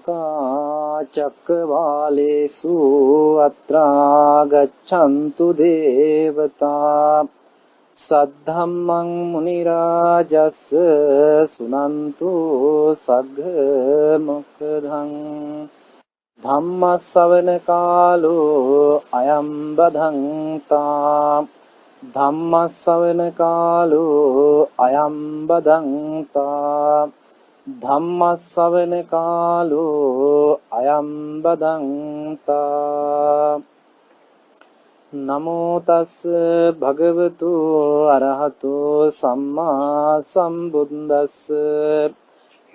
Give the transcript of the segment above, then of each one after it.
සමන්තා චක්කවාලේසු අත්‍රා ගච්ඡන්තු දේවතා සද්ධම්මං මුනි රාජස් සුනන්තු සග්ග මොක්ඛදං ධම්ම ශ්‍රවණ කාලෝ අයං බදන්තා ධම්ම ශ්‍රවණ කාලෝ අයං බදන්තා ධම්ම ශ්‍රවණ කාලෝ අයං බදන්තා නමෝ තස් භගවතු අරහතු සම්මා සම්බුද්දස්ස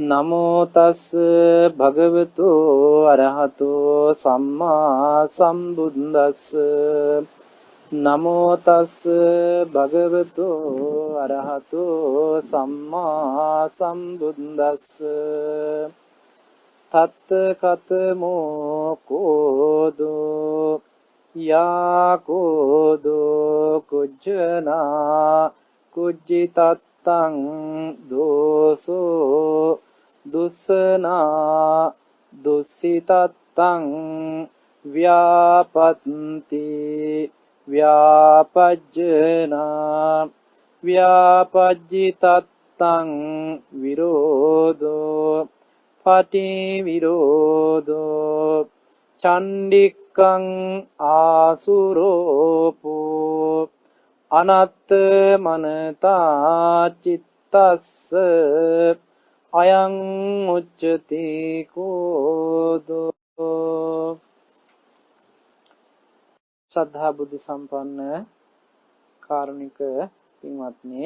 නමෝ තස් භගවතු අරහතු සම්මා සම්බුද්දස්ස නමෝ තස් භගවතු අරහතු සම්මා සම්බුද්දස්ස තත් කතමෝ කෝදෝ යා කෝදෝ කුජ්ජනා කුජ්ජිතත්තං දෝසෝ දුස්සනා දුස්සිතත්තං ව්‍යාපත්ති ව්‍යාපජ්ජනා ව්‍යාපජ්ජිතත්තං විරෝධෝ පටිවිරෝධෝ චණ්ඩික්කං ආසුරෝපෝ අනත්ත මනතා චිත්තස්ස අයං උච්චති කෝදෝ. ශ්‍රද්ධා බුද්ධ සම්පන්න කාරුණික පින්වත්නි,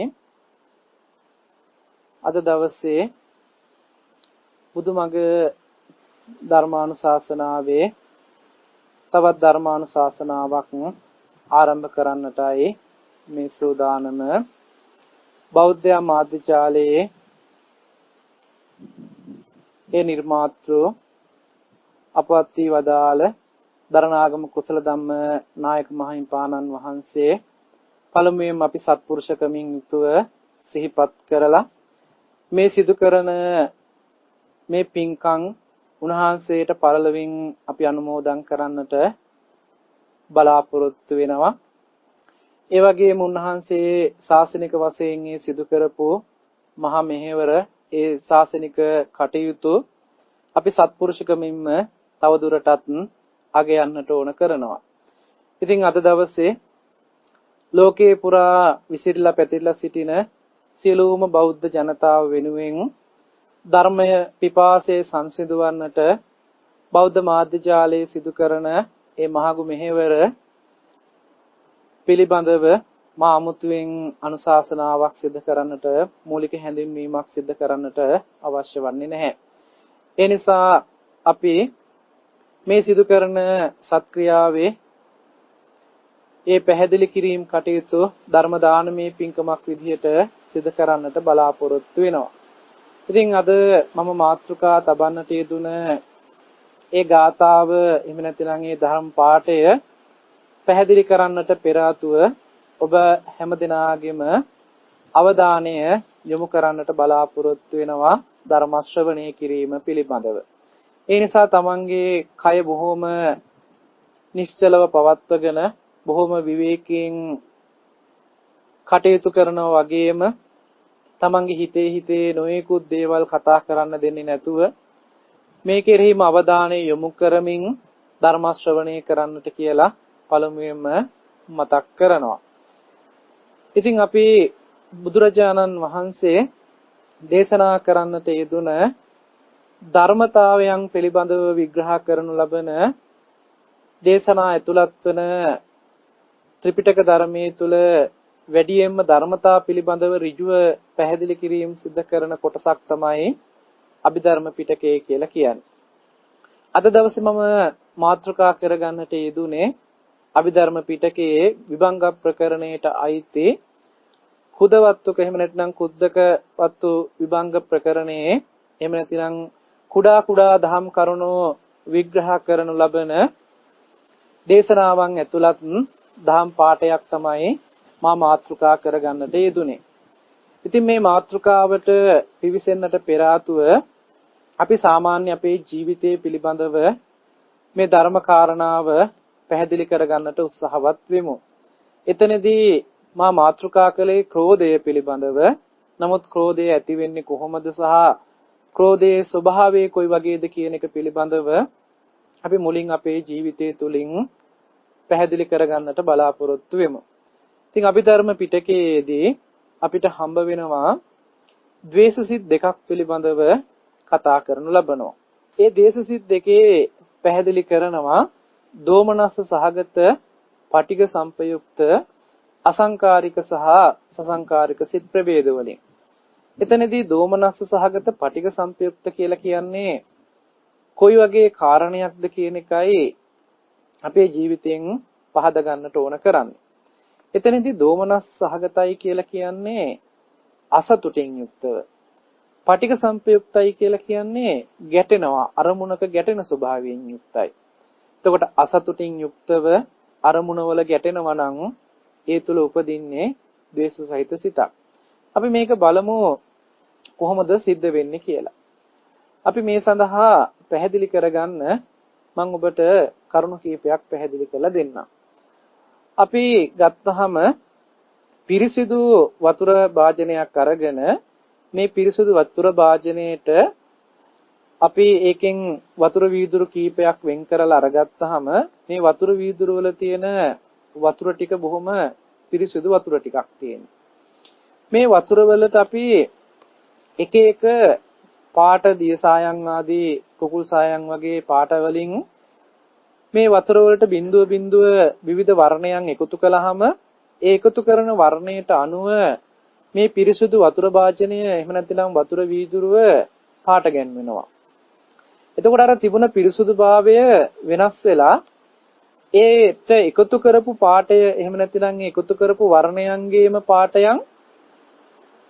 අද දවසේ බුදුමග ධර්මානුශාසනාවේ තවත් ධර්මානුශාසනාවක් ආරම්භ කරන්නටයි මේ සූදානම. බෞද්ධ මාධ්‍යාලයේ ඒ නිර්මාතෘ අපවත් වී වදාළ දරණාගම කුසල ධම්ම නායක මහින්පාණන් වහන්සේ පළමුවෙන් අපි සත්පුරුෂකමින් යුතුව සිහිපත් කරලා මේ සිදු කරන මේ පින්කම් උන්වහන්සේට පළලවින් අපි අනුමෝදන් කරන්නට බලාපොරොත්තු වෙනවා. ඒ වගේම උන්වහන්සේ ශාසනික වශයෙන් සිදු කරපු මහා මෙහෙවර ඒ ශාසනික කටයුතු අපි සත්පුරුෂකමින්ම තවදුරටත් අගයන්නට ඕන කරනවා. ඉතින් අද දවසේ ලෝකේ පුරා විසිරලා පැතිරලා සිටින සියලුම බෞද්ධ ජනතාව වෙනුවෙන් ධර්මය පිපාසයේ සංසිඳවන්නට බෞද්ධ මාධ්‍යාලයේ සිදු කරන ඒ මහඟු මෙහෙවර පිළිබඳව මා අමුතුවෙන් අනුශාසනාවක් සිදු කරන්නට, මූලික හැඳින්වීමක් සිදු කරන්නට අවශ්‍ය වන්නේ නැහැ. ඒ නිසා අපි මේ සිදු කරන සත්ක්‍රියාවේ ඒ පැහැදිලි කිරීම කටයුතු ධර්ම දානමය පින්කමක් විදිහට සිදු කරන්නට බලාපොරොත්තු වෙනවා. ඉතින් අද මම මාතෘකා තබන්නට යෙදුන ඒ ගාථාව එහෙම නැත්නම් ඒ ධර්ම පාඨය පැහැදිලි කරන්නට පෙර ආතුව ඔබ හැමදෙනාගේම අවධානය යොමු කරන්නට බලාපොරොත්තු වෙනවා ධර්ම ශ්‍රවණය කිරීම පිළිබඳව. ඒ නිසා තමන්ගේ කය බොහොම නිශ්චලව පවත්වගෙන බොහොම විවේකයෙන් කටයුතු කරනවා වගේම තමන්ගේ හිතේ නොයෙකුත් දේවල් කතා කරන්න දෙන්නේ නැතුව මේ කෙරෙහිම අවධානය යොමු කරමින් ධර්ම ශ්‍රවණය කරන්නට කියලා පළමුවෙන්ම මතක් කරනවා. ඉතින් අපි බුදුරජාණන් වහන්සේ දේශනා කරන්නට යෙදුන ධර්මතාවයන් පිළිබඳව විග්‍රහ කරනු ලබන දේශනා ඇතුළත් වන ත්‍රිපිටක ධර්මයේ තුල වැඩියෙන්ම ධර්මතා පිළිබඳව ඍජුව පැහැදිලි කිරීම සිදු කරන කොටසක් තමයි අභිධර්ම පිටකය කියලා කියන්නේ. අද දවසේ මම මාතෘකා කරගන්නට යෙදුනේ අභිධර්ම පිටකයේ විභංග ප්‍රකරණයට අයිති කුදවත්තුක එහෙම නැත්නම් කුද්දකවත්තු විභංග ප්‍රකරණයේ එහෙම නැත්නම් කුඩා දහම් කරුණු විග්‍රහ කරනු ලබන දේශනාවන් ඇතුළත් දහම් පාඩයක් තමයි මා මාතෘකා කරගන්නට යෙදුනේ. ඉතින් මේ මාතෘකාවට පිවිසෙන්නට පෙර ආතුව අපි සාමාන්‍ය අපේ ජීවිතයේ පිළිබඳව මේ ධර්ම කාරණාව පැහැදිලි කරගන්නට උත්සාහවත් වෙමු. එතනදී මා මාතෘකා කළේ ක්‍රෝධය පිළිබඳව. නමුත් ක්‍රෝධය ඇති වෙන්නේ කොහොමද සහ ක්‍රෝධයේ ස්වභාවය කොයි වගේද කියන එක පිළිබඳව අපි මුලින් අපේ ජීවිතය තුළින් පැහැදිලි කරගන්නට බලාපොරොත්තු වෙමු. ඉතින් අභිධර්ම පිටකයේදී අපිට හම්බ වෙනවා ද්වේෂසිත දෙකක් පිළිබඳව කතා කරනු ලබනවා. ඒ ද්වේෂසිත දෙකේ පැහැදිලි කරනවා දෝමනස්ස සහගත පටිඝ සංපයුක්ත අසංකාරික සහ සසංකාරික සිත් ප්‍රභේද වලින්. එතනදී දෝමනස්ස සහගත පටිඝ සංපයුක්ත කියලා කියන්නේ කොයි වගේ කාරණයක්ද කියන එකයි අපේ ජීවිතයෙන් පහද ගන්නට ඕන කරන්නේ. එතනදී දෝමනස් සහගතයි කියලා කියන්නේ අසතුටින් යුක්තව. පටිඝ සංපයුක්තයි කියලා කියන්නේ ගැටෙනවා, අරමුණක ගැටෙන ස්වභාවයෙන් යුක්තයි. එතකොට අසතුටින් යුක්තව අරමුණවල ගැටෙනවා නම් ඒ තුල උපදින්නේ ද්වේෂ සහිත සිතක්. අපි මේක බලමු කොහොමද සිද්ධ වෙන්නේ කියලා. අපි මේ සඳහා පැහැදිලි කරගන්න මම ඔබට කරුණු කීපයක් පැහැදිලි කරලා දෙන්නම්. අපි ගත්තහම පිරිසිදු වතුර භාජනයක් අරගෙන මේ පිරිසිදු වතුර භාජනයේට අපි ඒකෙන් වතුර වීදුරු කීපයක් වෙන් කරලා අරගත්තාම මේ වතුර වීදුරු වල තියෙන වතුර ටික බොහොම පිරිසිදු වතුර ටිකක් තියෙනවා. මේ වතුර වලට අපි එක එක පාට දිය සායන් ආදී කුකුල් සායන් වගේ පාට වලින් මේ වතුර වලට බිඳුව බිඳුව විවිධ වර්ණයන් එකතු කළාම ඒ එකතු කරන වර්ණයට අනුව මේ පිරිසුදු වතුර භාජනය එහෙම නැත්නම් වතුර වීදුරුව පාට ගැන්වෙනවා. එතකොට අර තිබුණ පිරිසුදුභාවය වෙනස් වෙලා ඒට එකතු කරපු පාටය එහෙම නැත්නම් එකතු කරපු වර්ණයන්ගේම පාටයන්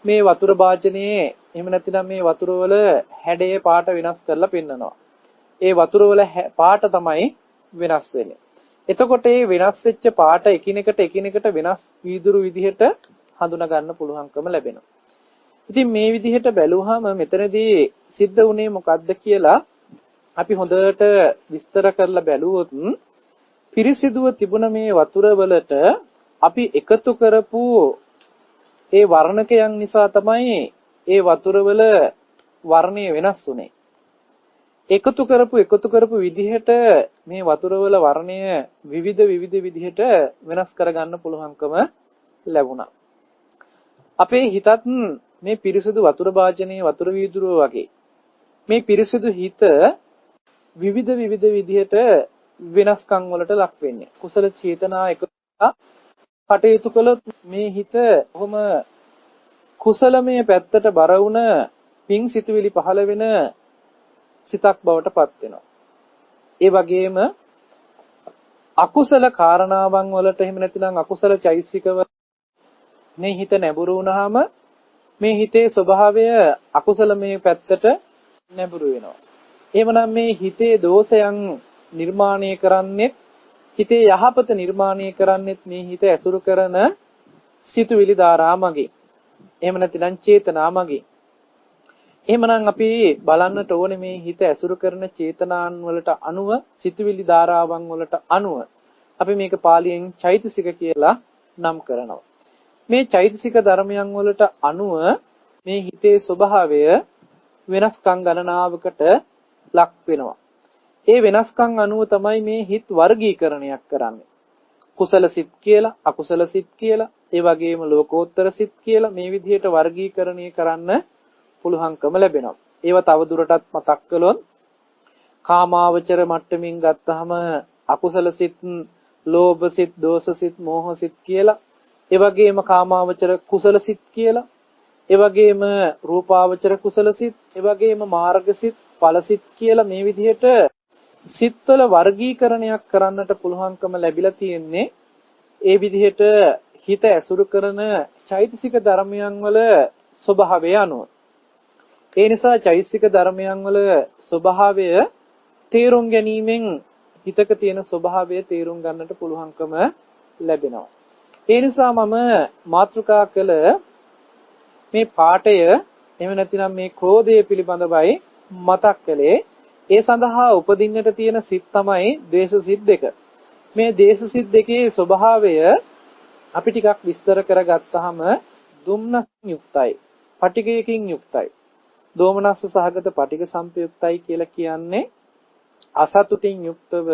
මේ වතුර භාජනයේ එහෙම නැත්නම් මේ වතුර වල හැඩයේ පාට වෙනස් කරලා පෙන්නනවා. ඒ වතුර වල පාට තමයි වෙනස් වෙන්නේ. එතකොට මේ වෙනස් වෙච්ච පාට එකිනෙකට වෙනස් වීදුරු විදිහට හඳුනා ගන්න පුළුවන්කම ලැබෙනවා. ඉතින් මේ විදිහට බැලුවහම මෙතනදී සිද්ධ වුණේ මොකද්ද කියලා අපි හොඳට විස්තර කරලා බැලුවොත් පිරිසිදුව තිබුණ මේ වතුර වලට අපි එකතු කරපු ඒ වර්ණකයන් නිසා තමයි ඒ වතුර වල වර්ණය වෙනස් වුනේ. එකතු කරපු විදිහට මේ වතුර වල වර්ණය විවිධ විදිහට වෙනස් කරගන්න පුළුවන්කම ලැබුණා. අපේ හිතත් මේ පිරිසිදු වතුර භාජනයේ වතුර වීදුරුව වගේ මේ පිරිසිදු හිත විවිධ විදිහට වෙනස්කම් වලට ලක් වෙන්නේ. කුසල චේතනා එකතු කටයුතු කළොත් මේ හිත කොහොම කුසලමය පැත්තට බර වුණ පිං සිතුවිලි පහළ වෙන සිතක් බවට පත් වෙනවා. ඒ වගේම අකුසල කාරණාවන් වලට එහෙම නැතිනම් අකුසල චෛතසිකව මේ හිත නැඹුරු වුණාම මේ හිතේ ස්වභාවය අකුසලමය පැත්තට නැඹුරු වෙනවා. එහෙමනම් මේ හිතේ දෝෂයන් නිර්මාණය කරන්නේ හිතේ යහපත නිර්මාණය කරන්නේත් මේ හිත ඇසුරු කරන සිතුවිලි ධාරා මගින්. එහෙම නැතිනම් චේතනා මගින්. එහෙමනම් අපි බලන්නට ඕනේ මේ හිත ඇසුරු කරන චේතනාන් වලට අනුව සිතුවිලි ධාරාවන් වලට අනුව අපි මේක පාලියෙන් චෛතසික කියලා නම් කරනවා. මේ චෛතසික ධර්මයන් වලට අනුව මේ හිතේ ස්වභාවය වෙනස්කම් ගණනාවකට ලක් වෙනවා. ඒ වෙනස්කම් අනුව තමයි මේ හිත වර්ගීකරණයක් කරන්නේ. කුසල සිත් කියලා, අකුසල සිත් කියලා, ඒ වගේම ලෝකෝත්තර සිත් කියලා මේ විදිහට වර්ගීකරණය කරන්න පුළුවන්කම ලැබෙනවා. ඒවා තවදුරටත් මතක් කළොත් කාමාවචර මට්ටමින් ගත්තාම අකුසල සිත්, ලෝභ සිත්, දෝෂ සිත්, මෝහ සිත් කියලා, ඒ වගේම කාමාවචර කුසල සිත් කියලා, ඒ වගේම රූපාවචර කුසල සිත්, ඒ වගේම මාර්ග සිත්, ඵල සිත් කියලා මේ විදිහට සිත්වල වර්ගීකරණයක් කරන්නට පුළුවන්කම ලැබිලා තියෙන්නේ ඒ විදිහට හිත ඇසුරු කරන චෛතසික ධර්මයන් වල ස්වභාවය අනුව. ඒ නිසා චෛතසික ධර්මයන් වල ස්වභාවය තේරුම් ගැනීමෙන් හිතක තියෙන ස්වභාවය තේරුම් ගන්නට පුළුවන්කම ලැබෙනවා. ඒ නිසා මම මාතෘකා කළ මේ පාඩය එහෙම නැතිනම් මේ ක්‍රෝධය පිළිබඳවයි මතක් කළේ. ඒ සඳහා උපදින්නට තියෙන සිත් තමයි ද්වේෂ සිත් දෙක. මේ ද්වේෂ සිත් දෙකේ ස්වභාවය අපි ටිකක් විස්තර කරගත්තාම දුම්නස් යුක්තයි, පටිඝයකින් යුක්තයි. දෝමනස්ස සහගත පටිඝ සම්පයුක්තයි කියලා කියන්නේ අසතුටින් යුක්තව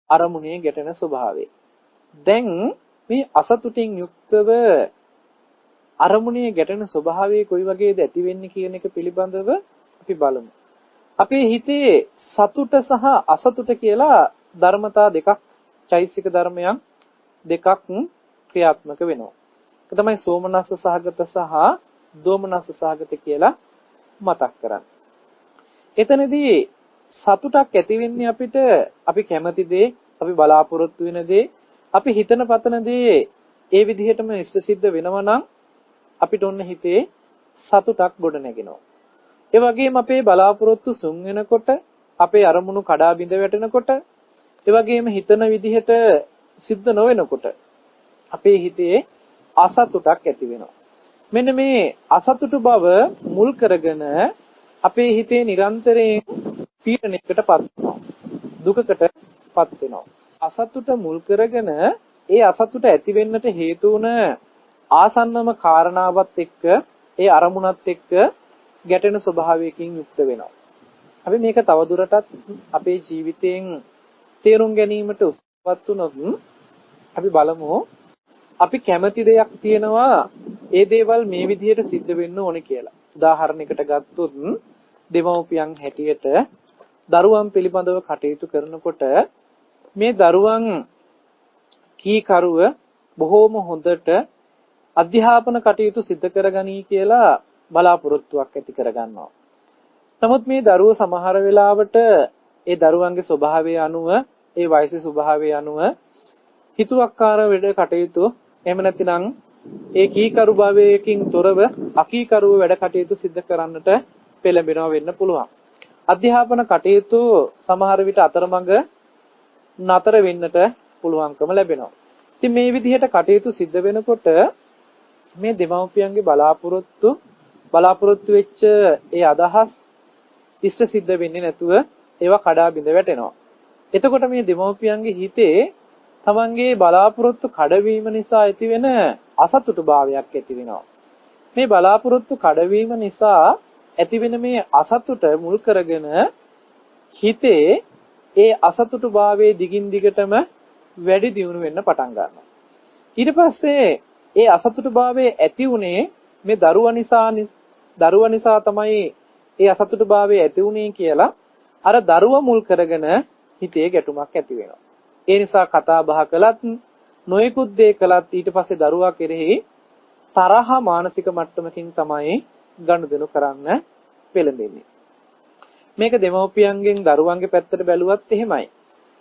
අරමුණේ ගැටෙන ස්වභාවය. දැන් මේ අසතුටින් යුක්තව අරමුණේ ගැටෙන ස්වභාවය කොයි වගේද ඇති වෙන්නේ කියන එක පිළිබඳව අපි බලමු. අපේ හිතේ සතුට සහ අසතුට කියලා ධර්මතා දෙකක්, චෛසික ධර්මයන් දෙකක් ක්‍රියාත්මක වෙනවා. ඒක තමයි සෝමනස්ස සහගත සහ දෝමනස්ස සහගත කියලා මතක් කරන්නේ. එතනදී සතුටක් ඇති වෙන්නේ අපිට අපි කැමති දේ, අපි බලාපොරොත්තු වෙන දේ, අපි හිතන පතන දේ ඒ විදිහටම ඉෂ්ට සිද්ධ වෙනවා නම් අපිට ඔන්න හිතේ සතුටක් ගොඩ නැගෙනවා. ඒ වගේම අපේ බලාපොරොත්තු සුන් වෙනකොට, අපේ අරමුණු කඩා බිඳ වැටෙනකොට, ඒ වගේම හිතන විදිහට සිද්ධ නොවෙනකොට අපේ හිතේ අසතුටක් ඇති වෙනවා. මෙන්න මේ අසතුටු බව මුල් කරගෙන අපේ හිතේ නිරන්තරයෙන් පීඩනයකටපත් වෙනවා. දුකකටපත් වෙනවා. අසතුට මුල් කරගෙන ඒ අසතුට ඇති වෙන්නට හේතු වුණ ආසන්නම කාරණාවත් එක්ක ඒ අරමුණත් එක්ක ගැටෙන ස්වභාවයකින් යුක්ත වෙනවා. අපි මේක තවදුරටත් අපේ ජීවිතයෙන් තේරුම් ගැනීමට උත්සාහවත් වුණොත් අපි බලමු අපි කැමති දෙයක් තියෙනවා ඒ දේවල් මේ විදිහට සිද්ධ වෙන්න ඕනේ කියලා. උදාහරණයකට ගත්තොත් දෙමව්පියන් හැටියට දරුවන් පිළිබඳව කටයුතු කරනකොට මේ දරුවන් කීකරුව බොහෝම හොඳට අධ්‍යාපන කටයුතු සිදු කරගනී කියලා බලාපොරොත්තුවක් ඇති කරගන්නවා. නමුත් මේ දරුවෝ සමහර වෙලාවට ඒ දරුවන්ගේ ස්වභාවය අනුව, ඒ වයසේ ස්වභාවය අනුව හිතුවක්කාර වැඩ කටයුතු එහෙම නැතිනම් ඒ කීකරු භාවයකින් තොරව අකීකරුව වැඩ කටයුතු සිදු කරන්නට පෙළඹෙනවා වෙන්න පුළුවන්. අධ්‍යාපන කටයුතු සමහර විට අතරමඟ නතර වෙන්නට පුළුවන්කම ලැබෙනවා. ඉතින් මේ විදිහට කටයුතු සිද්ධ වෙනකොට මේ දෙමව්පියන්ගේ බලාපොරොත්තු වෙච්ච ඒ අදහස් ඉෂ්ට සිද්ධ වෙන්නේ නැතුව ඒවා කඩා බිඳ වැටෙනවා. එතකොට මේ දෙමව්පියන්ගේ හිතේ තමන්ගේ බලාපොරොත්තු කඩවීම නිසා ඇතිවෙන අසතුටුභාවයක් ඇති වෙනවා. මේ බලාපොරොත්තු කඩවීම නිසා ඇතිවෙන මේ අසතුට මුල් කරගෙන හිතේ ඒ අසතුටුභාවයේ දිගින් දිගටම වැඩි දියුණු වෙන්න පටන් ගන්නවා. ඊට පස්සේ ඒ අසතුටුභාවයේ ඇති උනේ මේ දරුවා නිසා තමයි ඒ අසතුටුභාවය ඇති උනේ කියලා අර දරුවා මුල් කරගෙන හිතේ ගැටුමක් ඇති වෙනවා. ඒ නිසා කතා බහ කළත් නොයෙකුත් දේ කළත් ඊට පස්සේ දරුවා කෙරෙහි තරහ මානසික මට්ටමකින් තමයි ගනුදෙනු කරන්න පෙළඹෙන්නේ. මේක දෙමව්පියන්ගෙන් දරුවන්ගේ පැත්තට බැලුවත් එහෙමයි.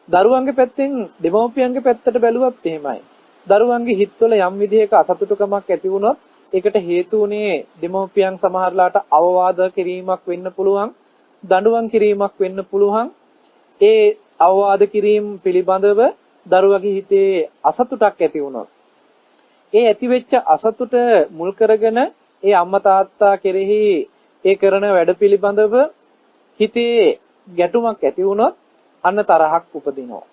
දරුවන්ගේ පැත්තෙන් දෙමව්පියන්ගේ පැත්තට බැලුවත් එහෙමයි. දරුවන්ගේ හිතවල යම් විදිහක අසතුටුකමක් ඇති වුණොත් ඒකට හේතු උනේ දෙමව්පියන් සමහරලාට අවවාද කිරීමක් වෙන්න පුළුවන්, දඬුවම් කිරීමක් වෙන්න පුළුවන්. ඒ අවවාද කිරීම පිළිබඳව දරුවගේ හිතේ අසතුටක් ඇති වුණොත් ඒ ඇතිවෙච්ච අසතුට මුල් කරගෙන ඒ අම්මා තාත්තා කෙරෙහි ඒ කරන වැඩ පිළිබඳව හිතේ ගැටුමක් ඇති වුණොත් අන්න තරහක් උපදිනවා.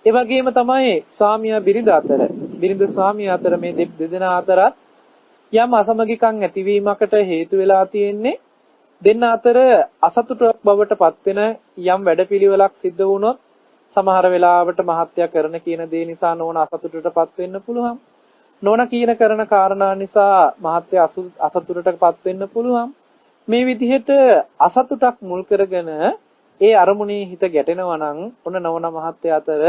ඒ වගේම තමයි ස්වාමියා බිරිඳ ස්වාමියා අතර මේ දෙදෙනා අතරත් යම් අසමගිකම් ඇතිවීමකට හේතු වෙලා තියෙන්නේ දෙන්න අතර අසතුටක් බවට පත් වෙන යම් වැඩපිළිවෙලක් සිද්ධ වුණොත් සමහර වෙලාවට මහත්ය කරන කියන දේ නිසා නෝන අසතුටටපත් වෙන්න පුළුවන්. නෝන කියන කරන කාරණා නිසා මහත්ය අසතුටටපත් වෙන්න පුළුවන්. මේ විදිහට අසතුටක් මුල් කරගෙන ඒ අරමුණේ හිත ගැටෙනවා නම් ඔන්න නෝන මහත්ය අතර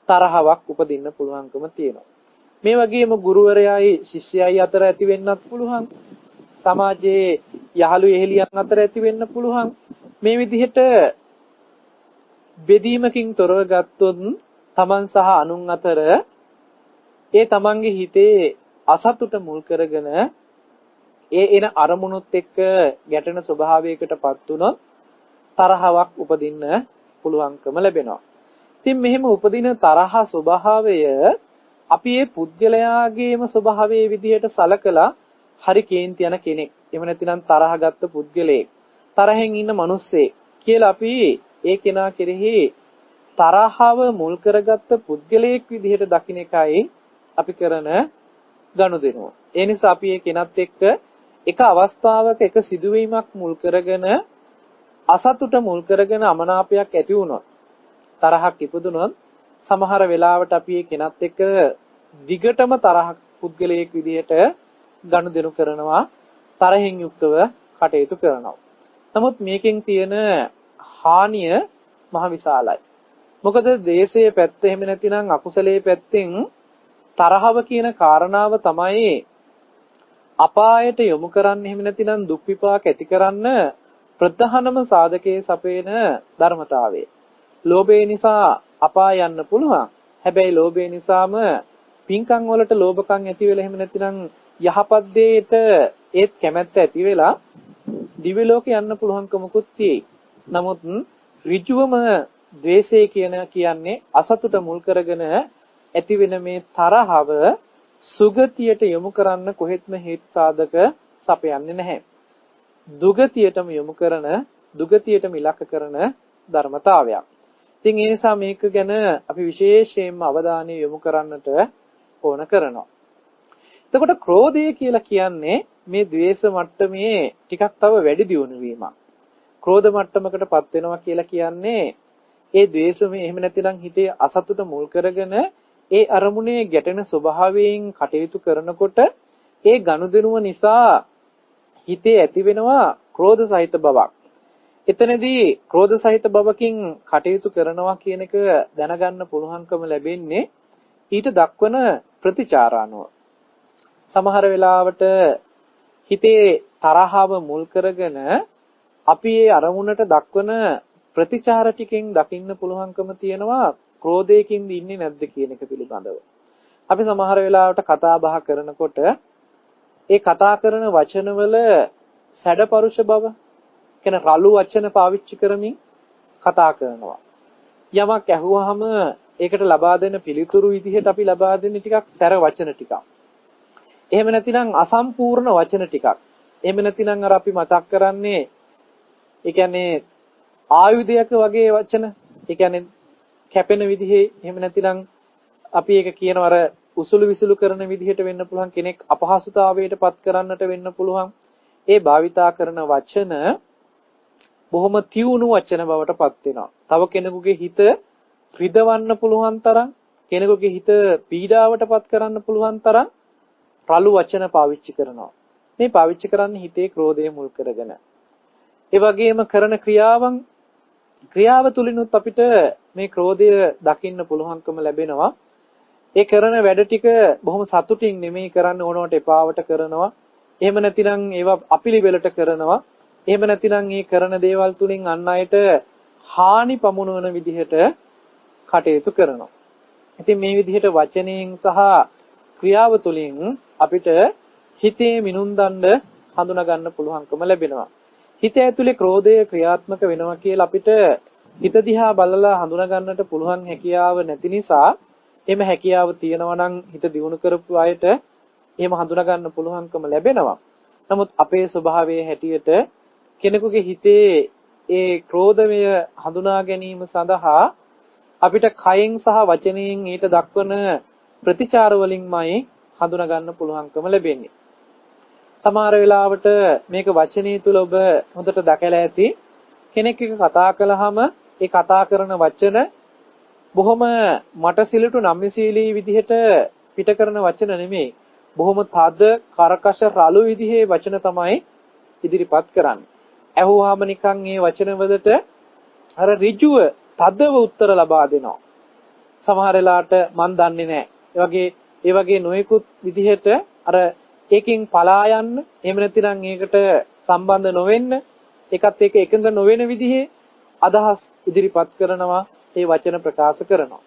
තරහවක් උපදින්න පුළුවන්කම තියෙනවා. මේ වගේම ගුරුවරයායි ශිෂ්‍යයයි අතර ඇති වෙන්නත් පුළුවන්. සමාජයේ යහළු එහෙලියන් අතර ඇති වෙන්න පුළුවන්. මේ විදිහට බෙදීමකින් තොරව ගත්තොත් තමන් සහ අනුන් අතර ඒ තමන්ගේ හිතේ අසතුට මුල් කරගෙන ඒ එන අරමුණුත් එක්ක ගැටෙන ස්වභාවයකටපත් වුණොත් තරහවක් උපදින්න පුළුවන්කම ලැබෙනවා. ඉතින් මෙහෙම උපදින තරහ ස්වභාවය අපි මේ පුද්ගලයාගේම ස්වභාවයේ විදිහට සලකලා හරි කේන්ති යන කෙනෙක්. එහෙම නැතිනම් තරහ ගත්ත පුද්ගලයෙක්. තරහෙන් ඉන්න මිනිස්සේ කියලා අපි ඒ කෙනා කෙරෙහි තරහව මුල් කරගත්ත පුද්ගලයෙක් විදිහට දකින්න එකයි අපි කරන ගනුදෙනුව. ඒ නිසා අපි මේ කෙනත් එක්ක එක අවස්ථාවක එක සිදුවීමක් මුල් කරගෙන අසතුට මුල් කරගෙන අමනාපයක් ඇති වුණොත් තරහක් ඉපදුනොත් සමහර වෙලාවට අපි මේ කෙනත් එක්ක දිගටම තරහක් පුද්ගලයෙක් විදිහට ගනුදෙනු කරනවා, තරහින් යුක්තව කටයුතු කරනවා. නමුත් මේකෙන් තියෙන හානිය මහ විශාලයි. මොකද දේශයේ පැත්ත එහෙම නැතිනම් අකුසලයේ පැත්තෙන් තරහව කියන කාරණාව තමයි අපායට යොමු කරන්න, එහෙම නැතිනම් දුක් විපාක ඇති කරන්න ප්‍රධානම සාධකයේ සපේන ධර්මතාවය. ලෝභය නිසා අපාය යන්න පුළුවන්. හැබැයි ලෝභය නිසාම පින්කම් වලට ලෝභකම් ඇති වෙලා, එහෙම නැතිනම් යහපත් දෙයට ඒත් කැමැත්ත ඇති වෙලා දිව්‍ය ලෝකේ යන්න පුළුවන්කමකුත් තියෙයි. නමුත් ඍජුවම ද්වේෂය කියන්නේ අසතුට මුල් කරගෙන ඇති වෙන මේ තරහව සුගතියට යොමු කරන්න කොහෙත්ම හේතු සාධක සපයන්නේ නැහැ. දුගතියටම යොමු කරන, දුගතියටම ඉලක්ක කරන ධර්මතාවයක්. ඉතින් ඒ නිසා මේක ගැන අපි විශේෂයෙන්ම අවධානය යොමු කරන්නට ඕන කරනවා. එතකොට ක්‍රෝධය කියලා කියන්නේ මේ ද්වේෂ මට්ටමේ ටිකක් තව වැඩි දියුණු වීමක්. ක්‍රෝධ මට්ටමකටපත් වෙනවා කියලා කියන්නේ ඒ ද්වේෂම එහෙම නැතිනම් හිතේ අසතුට මුල් කරගෙන ඒ අරමුණේ ගැටෙන ස්වභාවයෙන් කටයුතු කරනකොට ඒ ගනුදෙනුව නිසා හිතේ ඇති වෙනවා ක්‍රෝධ සහිත බවක්. එතනදී ක්‍රෝධ සහිත බවකින් කටයුතු කරනවා කියන එක දැනගන්න පුළුවන්කම ලැබෙන්නේ ඊට දක්වන ප්‍රතිචාර අනුව. සමහර වෙලාවට හිතේ තරහව මුල් කරගෙන අපි ඒ අරමුණට දක්වන ප්‍රතිචාර ටිකෙන් දකින්න පුළුවන්කම තියෙනවා ක්‍රෝධයකින්ද ඉන්නේ නැද්ද කියන එක පිළිබඳව. අපි සමහර වෙලාවට කතා බහ කරනකොට ඒ කතා කරන වචනවල සැඩපරුෂ බව, කියන රළු වචන පාවිච්චි කරමින් කතා කරනවා. යමක් ඇහුවාම ඒකට ලබා දෙන පිළිතුරු විදිහට අපි ලබා දෙන්නේ ටිකක් සැර වචන ටිකක්. එහෙම නැතිනම් අසම්පූර්ණ වචන ටිකක්. එහෙම නැතිනම් අර අපි මතක් කරන්නේ ඒ කියන්නේ ආයුධයක වගේ වචන. ඒ කියන්නේ කැපෙන විදිහේ, එහෙම නැතිනම් අපි ඒක කියනවා අර උසුළු විසුළු කරන විදිහට වෙන්න පුළුවන්, කෙනෙක් අපහසුතාවයට පත් කරන්නට වෙන්න පුළුවන්. ඒ භාවිතා කරන වචන බොහොම තියුණු වචන බවට පත් වෙනවා. තව කෙනෙකුගේ හිත රිදවන්න පුළුවන් තරම්, කෙනෙකුගේ හිත පීඩාවට පත් කරන්න පුළුවන් තරම් රළු වචන පාවිච්චි කරනවා. මේ පාවිච්චි කරන්නේ හිතේ ක්‍රෝධය මුල් කරගෙන. ඒ වගේම කරන ක්‍රියාව තුලිනුත් අපිට මේ ක්‍රෝධය දකින්න පුළුවන්කම ලැබෙනවා. ඒ කරන වැඩ ටික බොහොම සතුටින් නෙමෙයි කරන්න, ඕනවට එපාවට කරනවා. එහෙම නැතිනම් ඒවා අපිලිවෙලට කරනවා. එහෙම නැතිනම් මේ කරන දේවල් තුලින් අන් අයට හානි පමුණවන විදිහට කටයුතු කරනවා. ඉතින් මේ විදිහට වචනයෙන් සහ ක්‍රියාව තුලින් අපිට හිතේ මිනුම් දණ්ඩ හඳුනා ගන්න පුළුවන්කම ලැබෙනවා. හිත ඇතුලේ ක්‍රෝධය ක්‍රියාත්මක වෙනවා කියලා අපිට හිත දිහා බලලා හඳුනා ගන්නට පුළුවන් හැකියාව නැති නිසා, එහෙම හැකියාව තියෙනවා නම් හිත දියුණු කරපු අයට එහෙම හඳුනා ගන්න පුළුවන්කම ලැබෙනවා. නමුත් අපේ ස්වභාවයේ හැටියට කෙනෙකුගේ හිතේ ඒ ක්‍රෝධමය හඳුනා ගැනීම සඳහා අපිට කයෙන් සහ වචනයෙන් ඊට දක්වන ප්‍රතිචාර වලින්මයි හඳුනා ගන්න පුළුවන්කම ලැබෙන්නේ. සමහර වෙලාවට මේක වචනේ තුල ඔබ හොඳට දැකලා ඇති. කෙනෙක් එක කතා කළාම ඒ කතා කරන වචන බොහොම මටසිලුටු නම්‍යශීලී විදිහට පිට කරන වචන නෙමෙයි. බොහොම තද, කරකශ, රළු විදිහේ වචන තමයි ඉදිරිපත් කරන්නේ. ඇහුවාම නිකන් මේ වචන වලට අර ඍජුව, තදව උත්තර ලබා දෙනවා. සමහර වෙලාවට මන් දන්නේ නැහැ. ඒ වගේ නොයෙකුත් විදිහට අර ඒකෙන් පලා යන්න, එහෙම නැතිනම් ඒකට සම්බන්ධ නොවෙන්න, ඒකත් එක්ක එකඟ නොවන විදිහේ අදහස් ඉදිරිපත් කරනවා, ඒ වචන ප්‍රකාශ කරනවා.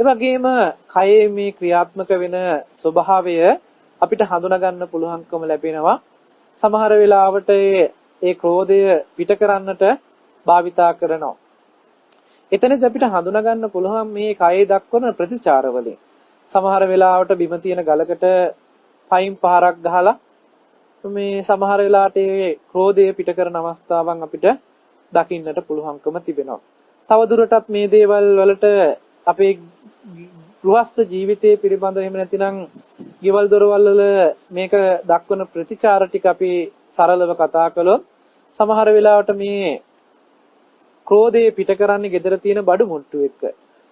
ඒ වගේම කයේ මේ ක්‍රියාත්මක වෙන ස්වභාවය අපිට හඳුනා ගන්න පුළුවන්කම ලැබෙනවා. සමහර වෙලාවට ඒ ක්‍රෝධය පිට කරන්නට භාවිතා කරනවා. එතනදී අපිට හඳුනා ගන්න පුළුවන් මේ කයේ දක්වන ප්‍රතිචාර වලින්. සමහර වෙලාවට බිම තියෙන ගලකට පයින් පහරක් ගහලා මේ සමහර වෙලාවට ඒ ක්‍රෝධය පිට කරන අවස්ථාවන් අපිට දකින්නට පුළුවන්කම තිබෙනවා. තව දුරටත් මේ දේවල් වලට අපේ ගෘහස්ත ජීවිතයේ පිළිබඳව එහෙම නැතිනම් ගෙවල් දොරවල් වල මේක දක්වන ප්‍රතිචාර ටික අපි සරලව කතා කළොත් සමහර වෙලාවට මේ ක්‍රෝධය පිට කරන්නේ gedara තියෙන බඩු මුට්ටු එක්ක.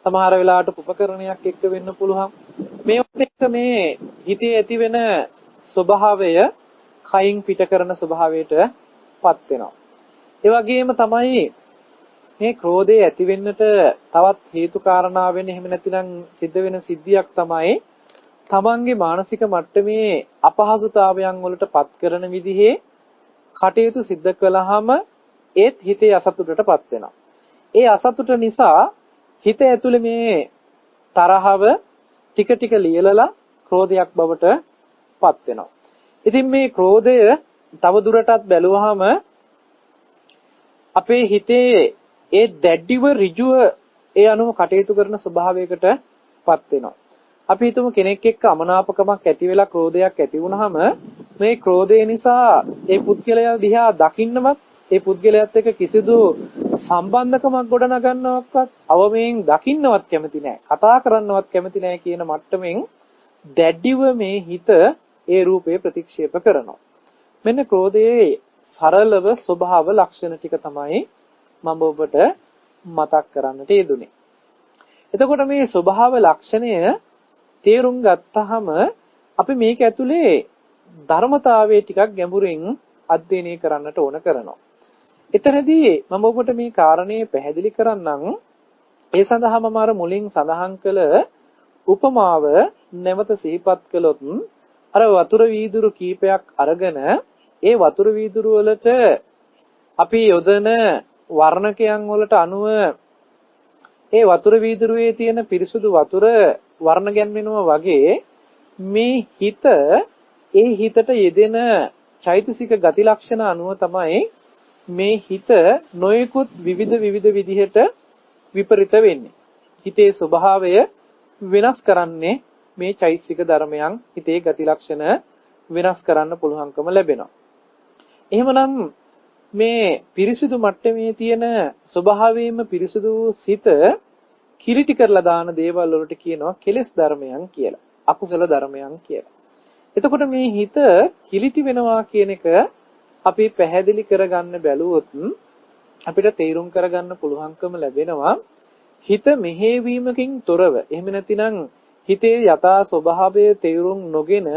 සමහර වෙලාවට උපකරණයක් එක්ක වෙන්න පුළුවන්. මේවත් එක්ක මේ හිතේ ඇති වෙන ස්වභාවය කයින් පිට කරන ස්වභාවයටපත් වෙනවා. ඒ වගේම තමයි මේ ක්‍රෝධය ඇති වෙන්නට තවත් හේතු කාරණා වෙන්නේ එහෙම නැතිනම් සිද්ධ වෙන සිද්ධියක් තමයි තමන්ගේ මානසික මට්ටමේ අපහසුතාවයන් වලටපත් කරන විදිහේ කටයුතු සිද්ධ කළාම ඒත් හිතේ අසතුටටපත් වෙනවා. ඒ අසතුට නිසා හිත ඇතුලේ මේ තරහව ටික ටික ලියලලා ක්‍රෝධයක් බවට පත් වෙනවා. ඉතින් මේ ක්‍රෝධය තව දුරටත් බැලුවාම අපේ හිතේ ඒ දැඩිව ඍජුව ඒ අනුව කටයුතු කරන ස්වභාවයකට පත් වෙනවා. අපි හිතමු කෙනෙක් එක්ක අමනාපකමක් ඇති වෙලා ක්‍රෝධයක් ඇති වුනහම මේ ක්‍රෝධය නිසා ඒ පුද්ගලයා දිහා දකින්නවත් ඒ පුද්ගලයාත් එක්ක කිසිදු සම්බන්ධකමක් ගොඩනගන්නවක්වත් අවමෙන් දකින්නවත් කැමති නැහැ. කතා කරන්නවත් කැමති නැහැ කියන මට්ටමින් දැඩිව මේ හිත ඒ රූපේ ප්‍රතික්ෂේප කරනවා. මෙන්න ක්‍රෝධයේ සරලව ස්වභාව ලක්ෂණ ටික තමයි මම ඔබට මතක් කරන්නට යෙදුනේ. එතකොට මේ ස්වභාව ලක්ෂණය තේරුම් ගත්තාම අපි මේක ඇතුලේ ධර්මතාවයේ ටිකක් ගැඹුරින් අධ්‍යයනය කරන්නට ඕන කරනවා. එතනදී මම ඔබට මේ කාරණේ පැහැදිලි කරන්නම්. ඒ සඳහා මම අර මුලින් සඳහන් කළ උපමාව නැවත සිහිපත් කළොත් අර වතුර වීදුරු කීපයක් අරගෙන ඒ වතුර වීදුරු වලට අපි යොදන වර්ණකයන් වලට අනුව ඒ වතුර වීදුරුවේ තියෙන පිරිසුදු වතුර වර්ණ ගැන්වෙනවා වගේ මේ හිත ඒ හිතට යෙදෙන චෛතසික ගති ලක්ෂණ අනුව තමයි මේ හිත නොයෙකුත් විවිධ විදිහට විපරිත වෙන්නේ. හිතේ ස්වභාවය වෙනස් කරන්නේ මේ චෛතසික ධර්මයන් හිතේ ගති ලක්ෂණ වෙනස් කරන්න පුළුවන්කම ලැබෙනවා. එහෙමනම් මේ පිරිසුදු මට්ටමේ තියෙන ස්වභාවයෙන්ම පිරිසුදු සිත කිලිටි කරලා දාන දේවල් වලට කියනවා කෙලෙස් ධර්මයන් කියලා. අකුසල ධර්මයන් කියලා. එතකොට මේ හිත කිලිටි වෙනවා කියන එක අපි පැහැදිලි කරගන්න බැලුවොත් අපිට තේරුම් කරගන්න පුළුවන්කම ලැබෙනවා හිත මෙහෙවීමකින් තොරව එහෙම නැතිනම් හිතේ යථා ස්වභාවය තේරුම් නොගෙන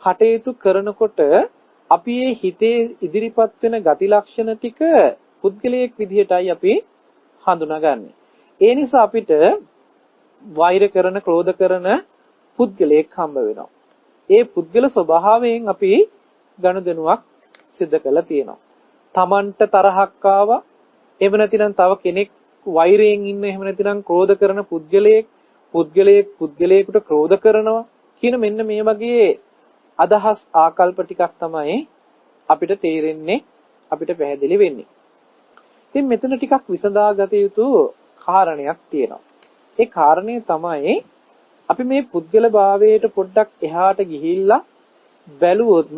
කටයුතු කරනකොට අපි මේ හිතේ ඉදිරිපත් වෙන ගති ලක්ෂණ ටික පුද්ගලයෙක් විදිහටයි අපි හඳුනාගන්නේ. ඒ නිසා අපිට වෛර කරන, ක්‍රෝධ කරන පුද්ගලයෙක් හම්බ වෙනවා. ඒ පුද්ගල ස්වභාවයෙන් අපි ගනුදෙනුවක් සිද්ධ කළා තියෙනවා. Tamanට තරහක් ආවා. එහෙම නැතිනම් තව කෙනෙක් වෛරයෙන් ඉන්න, එහෙම නැතිනම් ක්‍රෝධ කරන පුද්ගලයෙකුට ක්‍රෝධ කරනවා කියන මෙන්න මේ වගේ අදහස් ආකල්ප ටිකක් තමයි අපිට තේරෙන්නේ, අපිට පැහැදිලි වෙන්නේ. ඉතින් මෙතන ටිකක් විසඳාගත යුතු කාරණයක් තියෙනවා. ඒ කාරණේ තමයි අපි මේ පුද්ගල භාවයට පොඩ්ඩක් එහාට ගිහිල්ලා බැලුවොත්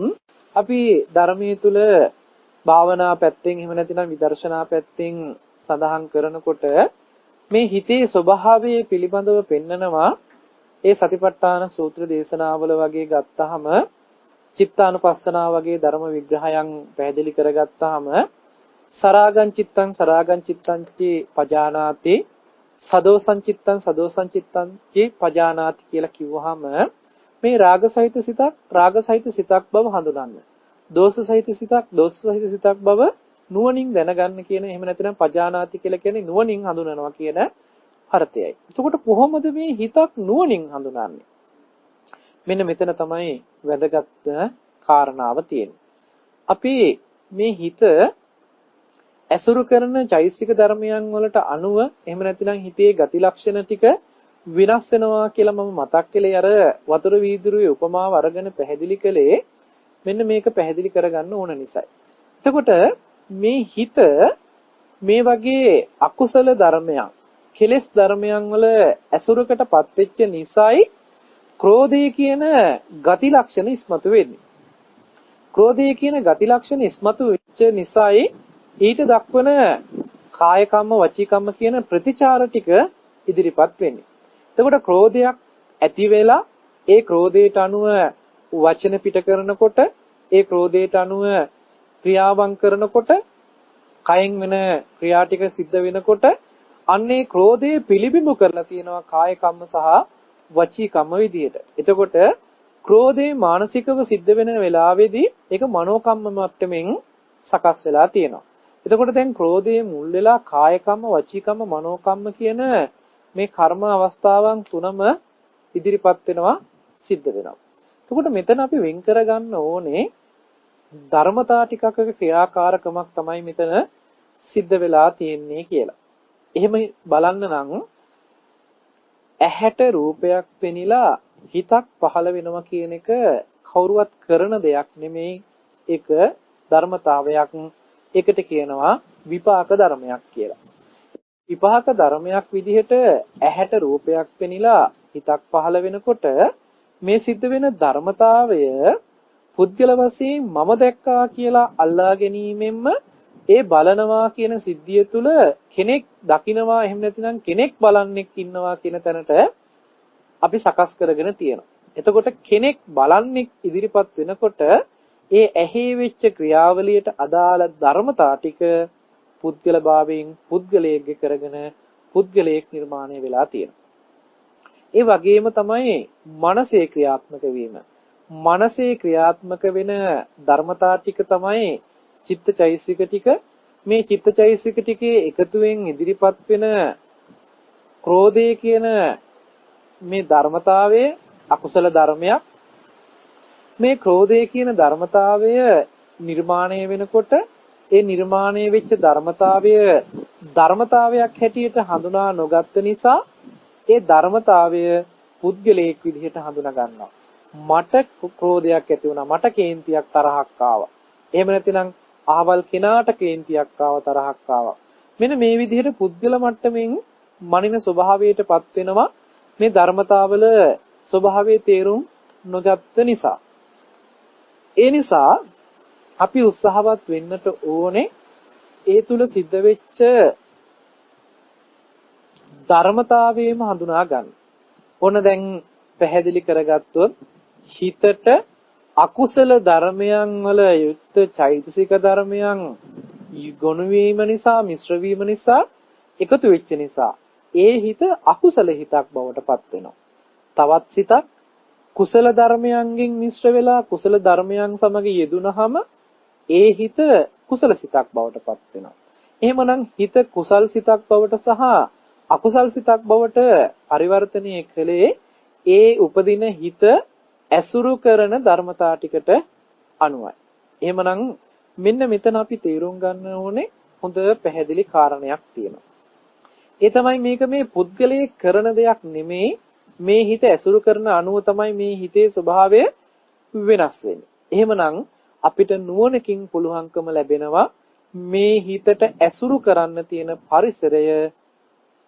අපි ධර්මයේ තුල භාවනා පැත්තෙන් එහෙම නැතිනම් විදර්ශනා පැත්තෙන් සඳහන් කරනකොට මේ හිතේ ස්වභාවය පිළිබඳව පෙන්නනවා. ඒ සතිපට්ඨාන සූත්‍ර දේශනාවල වගේ ගත්තාම චිත්තානුපස්සනා වගේ ධර්ම විග්‍රහයන් පැහැදිලි කරගත්තාම සරාගං චිත්තං චි පජානාති සදෝසං චිත්තං චි පජානාති කියලා කිව්වහම මේ රාගසහිත සිතක් බව හඳුනන්න. දෝෂසහිත සිතක් බව නුවණින් දැනගන්න කියන එහෙම නැත්නම් පජානාති කියලා කියන්නේ නුවණින් හඳුනනවා කියන අර්ථයයි. එතකොට කොහොමද මේ හිතක් නුවණින් හඳුනන්නේ? මෙන්න මෙතන තමයි වැදගත් කාරණාව තියෙන්නේ. අපි මේ හිත ඇසුරු කරන චෛතසික ධර්මයන් වලට අනුව එහෙම නැතිනම් හිතේ ගති ලක්ෂණ ටික විනාශ වෙනවා කියලා මම මතක් කළේ අර වතුර වීදුරුවේ උපමාව අරගෙන පැහැදිලි කළේ මෙන්න මේක පැහැදිලි කරගන්න ඕන නිසායි. එතකොට මේ හිත මේ වගේ අකුසල ධර්මයන්, කෙලෙස් ධර්මයන් වල ඇසුරකටපත් වෙච්ච නිසායි ක්‍රෝධය කියන ගති ලක්ෂණ ඉස්මතු වෙන්නේ. ක්‍රෝධය කියන ගති ලක්ෂණ ඉස්මතු වෙච්ච නිසායි ඊට දක්වන කාය කම්ම වචී කම්ම කියන ප්‍රතිචාර ටික ඉදිරිපත් වෙන්නේ. එතකොට ක්‍රෝධයක් ඇති වෙලා ඒ ක්‍රෝධයට අනුව වචන පිට කරනකොට ඒ ක්‍රෝධයට අනුව ක්‍රියාවන් කරනකොට කයෙන් වෙන ක්‍රියා ටික සිද්ධ වෙනකොට අන්නේ ක්‍රෝධයේ පිළිබිඹු කරලා තියෙනවා කාය කම්ම සහ වචී කම්ම විදියට. එතකොට ක්‍රෝධේ මානසිකව සිද්ධ වෙන වෙලාවේදී ඒක මනෝ කම්ම මට්ටමින් සකස් වෙලා තියෙනවා. එතකොට දැන් ක්‍රෝධයේ මුල් වෙලා කාය කම්ම වචී කම්ම මනෝ කම්ම කියන මේ කර්ම අවස්ථාවන් තුනම ඉදිරිපත් වෙනවා සිද්ධ වෙනවා. එතකොට මෙතන අපි වෙන් කරගන්න ඕනේ ධර්මතා ටිකක ක්‍රියාකාරකමක් තමයි මෙතන සිද්ධ වෙලා තියෙන්නේ කියලා. එහෙම බලන්න නම් ඇහැට රූපයක් පෙනිලා හිතක් පහළ වෙනවා කියන එක කවුරුවත් කරන දෙයක් නෙමෙයි. ඒක ධර්මතාවයක්. ඒකට කියනවා විපාක ධර්මයක් කියලා. විපාක ධර්මයක් විදිහට ඇහැට රූපයක් පෙනිලා හිතක් පහළ වෙනකොට මේ සිද්ධ වෙන ධර්මතාවය පුද්ගල වශයෙන් මම දැක්කා කියලා අල්ලා ගැනීමෙන්ම ඒ බලනවා කියන සිද්ධිය තුළ කෙනෙක් දකිනවා එහෙම නැතිනම් කෙනෙක් බලන්නෙක් ඉන්නවා කියන තැනට අපි සකස් කරගෙන තියෙනවා. එතකොට කෙනෙක් බලන්නෙක් ඉදිරිපත් වෙනකොට ඒ ඇහි වෙච්ච ක්‍රියාවලියට අදාළ ධර්මතා ටික පුද්ගල භාවයෙන් පුද්ගලයෙක්ගේ කරගෙන පුද්ගලයෙක් නිර්මාණය වෙලා තියෙනවා. ඒ වගේම තමයි මනසේ ක්‍රියාත්මක වීම. මනසේ ක්‍රියාත්මක වෙන ධර්මතා ටික තමයි චිත්තචෛසික ටික. මේ චිත්තචෛසික ටිකේ එකතුවෙන් ඉදිරිපත් වෙන ක්‍රෝධය කියන මේ ධර්මතාවය අකුසල ධර්මයක්. මේ ක්‍රෝධය කියන ධර්මතාවය නිර්මාණය වෙනකොට ඒ නිර්මාණය වෙච්ච ධර්මතාවයක් හැටියට හඳුනා නොගත්ත නිසා ඒ ධර්මතාවය පුද්ගලයෙක් විදිහට හඳුනා ගන්නවා. මට ක්‍රෝධයක් ඇති වුණා, මට කේන්තියක් තරහක් ආවා. එහෙම නැතිනම් අහවල් කෙනාට කේන්තියක් ආවා, තරහක් ආවා. මෙන්න මේ විදිහට පුද්ගල මට්ටමින් මනින ස්වභාවයටපත් වෙනවා මේ ධර්මතාවල ස්වභාවයේ තේරුම් නොගත්ත නිසා. ඒ නිසා අපි උත්සාහවත් වෙන්නට ඕනේ ඒ තුල සිද්ධ වෙච්ච ධර්මතාවයම හඳුනා ගන්න. ඕන දැන් පැහැදිලි කරගත්තොත් හිතට අකුසල ධර්මයන් වල යුක්ත චෛතසික ධර්මයන් ගොනු වීම නිසා මිශ්‍ර වීම නිසා එකතු වෙච්ච නිසා ඒ හිත අකුසල හිතක් බවට පත් වෙනවා. තවත් සිතක් කුසල ධර්මයන්ගෙන් මිශ්‍ර වෙලා කුසල ධර්මයන් සමග යෙදුනහම ඒ හිත කුසල සිතක් බවට පත් වෙනවා. එහෙමනම් හිත කුසල් සිතක් බවට සහ අකුසල් සිතක් බවට පරිවර්තනය කළේ ඒ උපදින හිත ඇසුරු කරන ධර්මතා ටිකට අනුවයි. එහෙමනම් මෙන්න මෙතන අපි තේරුම් ගන්න ඕනේ හොඳ පැහැදිලි කාරණයක් තියෙනවා. ඒ තමයි මේක මේ පුද්ගලයේ කරන දෙයක් නෙමෙයි, මේ හිත ඇසුරු කරන අනුව තමයි මේ හිතේ ස්වභාවය වෙනස් වෙන්නේ. එහෙමනම් අපිට නුවණකින් පුළුවන්කම ලැබෙනවා මේ හිතට ඇසුරු කරන්න තියෙන පරිසරය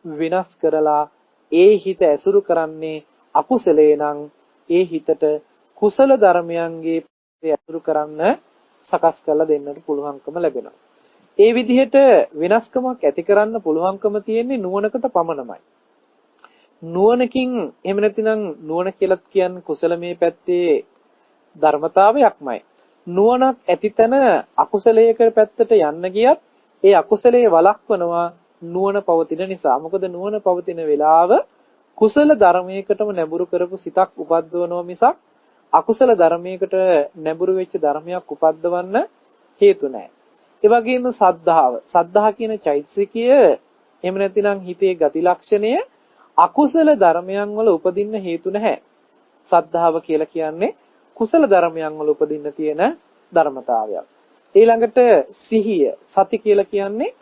විනාශ කරලා ඒ හිත ඇසුරු කරන්නේ අකුසලේ නම් ඒ හිතට කුසල ධර්මයන්ගේ ඇසුරු කරන්න සකස් කරලා දෙන්නට පුළුවන්කම ලැබෙනවා. ඒ විදිහට වෙනස්කමක් ඇති කරන්න පුළුවන්කම තියෙන්නේ නුවණකට පමණමයි. නුවණකින් එහෙම නැතිනම් නුවණ කියලා කියන්නේ කුසලමේ පැත්තේ ධර්මතාවයක්මයි. නුවණක් ඇතිතන අකුසලයක පැත්තට යන්න ගියත් ඒ අකුසලයේ වළක්වනවා නුවණ පවතින නිසා. මොකද නුවණ පවතින වෙලාව කුසල ධර්මයකටම නැඹුරු කරපු සිතක් උපද්දවනවා මිසක් අකුසල ධර්මයකට නැඹුරු වෙච්ච ධර්මයක් උපද්දවන්න හේතු නැහැ. ඒ වගේම සද්ධා කියන චෛතසිකය එහෙම නැතිනම් හිතේ ගති ලක්ෂණය අකුසල ධර්මයන් වල උපදින්න හේතු නැහැ. සද්ධාව කියලා කියන්නේ කුසල ධර්මයන් වල උපදින්න තියෙන ධර්මතාවයක්. ඊළඟට සිහිය සති කියලා කියන්නේ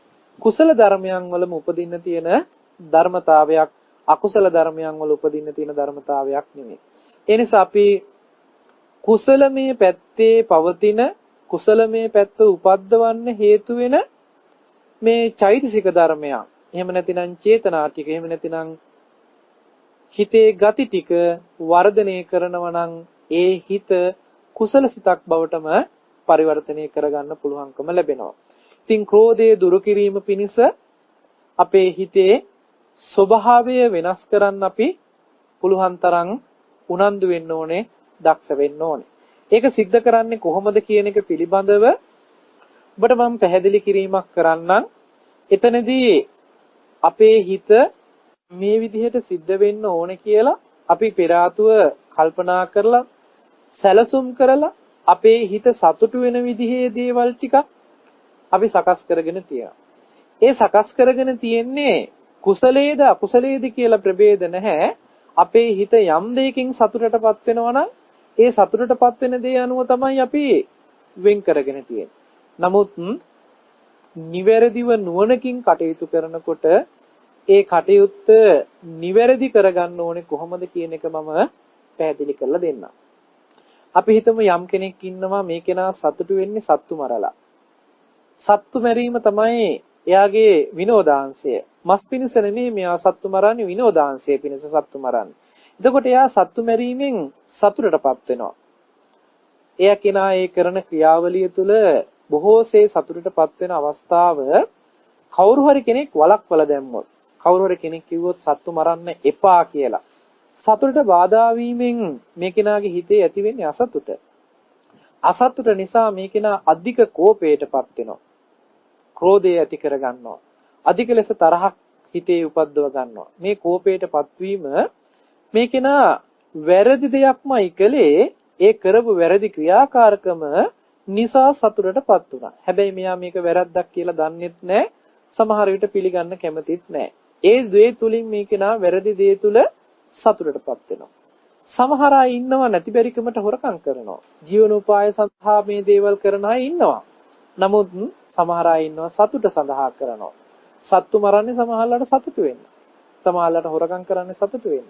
කුසල ධර්මයන් වලම උපදින්න තියෙන ධර්මතාවයක්. අකුසල ධර්මයන් වල උපදින්න තියෙන ධර්මතාවයක් නෙමෙයි. ඒ නිසා අපි කුසලමේ පැත්තේ පවතින කුසලමේ පැත්ත උපද්දවන්න හේතු වෙන මේ චෛතසික ධර්මයන් එහෙම නැතිනම් චේතනා ටික එහෙම නැතිනම් හිතේ ගති ටික වර්ධනය කරනවා නම් ඒ හිත කුසල සිතක් බවටම පරිවර්තනය කරගන්න පුළුවන්කම ලැබෙනවා. ඉතින් ක්‍රෝධය දුරු කිරීම පිණිස අපේ හිතේ ස්වභාවය වෙනස් කරන්න අපි පුළුවන් තරම් උනන්දු වෙන්න ඕනේ, දක්ෂ වෙන්න ඕනේ. ඒක सिद्ध කරන්නේ කොහොමද කියන එක පිළිබඳව ඔබට මම පැහැදිලි කිරීමක් කරන්නම්. එතනදී අපේ හිත මේ විදිහට सिद्ध වෙන්න ඕනේ කියලා අපි පෙර ආතුව කල්පනා කරලා සැලසුම් කරලා අපේ හිත සතුටු වෙන විදිහේ දේවල් ටිකක් අපි සකස් කරගෙන තියෙනවා. ඒ සකස් කරගෙන තියෙන්නේ කුසලයේද අකුසලයේද කියලා ප්‍රභේද නැහැ. අපේ හිත යම් දෙයකින් සතුටටපත් වෙනවා නම් ඒ සතුටටපත් වෙන දේ අනුව තමයි අපි වෙන් කරගෙන තියෙන්නේ. නමුත් නිවැරදිව නුවණකින් කටයුතු කරනකොට ඒ කටයුත්ත නිවැරදි කරගන්න ඕනේ කොහොමද කියන එක මම පැහැදිලි කරලා දෙන්නම්. අපි හිතමු යම් කෙනෙක් ඉන්නවා මේ කෙනා සතුටු වෙන්නේ සත්තු මරලා. සත්තු මැරීම තමයි එයාගේ විනෝදාංශය. මස් පිණිස නෙමෙයි මෙයා සත්තු මරන්නේ, විනෝදාංශය පිණිස සත්තු මරන්නේ. එතකොට එයා සත්තු මැරීමෙන් සතුටටපත් වෙනවා. එයා කෙනා ඒ කරන ක්‍රියාවලිය තුළ බොහෝසේ සතුටටපත් වෙන අවස්ථාව කවුරු හරි කෙනෙක් වළක්වලා දැම්මොත්, කවුරු හරි කෙනෙක් කිව්වොත් සත්තු මරන්න එපා කියලා, සතුටට බාධා වීමෙන් මේ කෙනාගේ හිතේ ඇති වෙන්නේ අසතුට. අසතුට නිසා මේ කෙනා අධික කෝපයටපත් වෙනවා. ක්‍රෝධය ඇති කර ගන්නවා. අධික ලෙස තරහක් හිතේ උපද්දව ගන්නවා. මේ කෝපයටපත් වීම මේ කෙනා වැරදි දෙයක්මයි කළේ, ඒ කරපු වැරදි ක්‍රියාකාරකම නිසා සතුටටපත් වුණා. හැබැයි මෙයා මේක වැරද්දක් කියලා දන්නෙත් නැහැ. සමහර විට පිළිගන්න කැමතිත් නැහැ. ඒ දේ තුලින් මේ කෙනා වැරදි දේ තුල සතුටටපත් වෙනවා. සමහර අය ඉන්නවා නැති බැරිකමට හොරකම් කරනවා. ජීවනෝපාය සඳහා මේ දේවල් කරන අය ඉන්නවා. නමුත් සමහර අය ඉන්නවා සතුට සඳහා කරනවා. සත්තු මරන්නේ සමහරලාට සතුටු වෙන්න. සමහරලාට හොරකම් කරන්නේ සතුටු වෙන්න.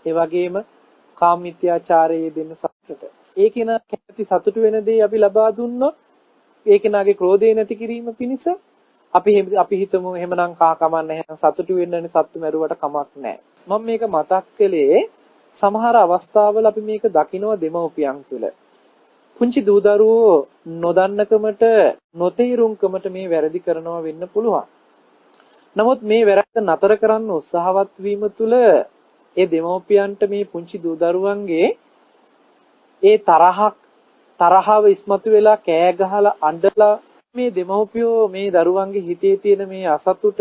ඒ වගේම කාමීත්‍යාචාරයේ දෙන්න සතුටට. ඒ කෙනා කැමති සතුටු වෙන දේ අපි ලබා දුන්නොත් ඒ කෙනාගේ ක්‍රෝධය නැති කිරීම පිණිස අපි හිතමු එහෙමනම් කමක් නැහැ, සතුටු වෙන්නනේ සත්තු මැරුවට කමක් නැහැ. මම මේක මතක් කළේ සමහර අවස්ථාවල අපි මේක දකිනවා දෙමව්පියන් තුළ. පුංචි දූ දරුවෝ නොදන්නකමට නොතේරුම්කමට මේ වැරදි කරනවා වෙන්න පුළුවන්. නමුත් මේ වැරද්ද නතර කරන්න උත්සාහවත් වීම තුළ ඒ දෙමව්පියන්ට මේ පුංචි දූ දරුවන්ගේ ඒ තරහව ඉස්මතු වෙලා කෑ ගහලා අඬලා මේ දෙමව්පියෝ මේ දරුවන්ගේ හිතේ තියෙන මේ අසතුට,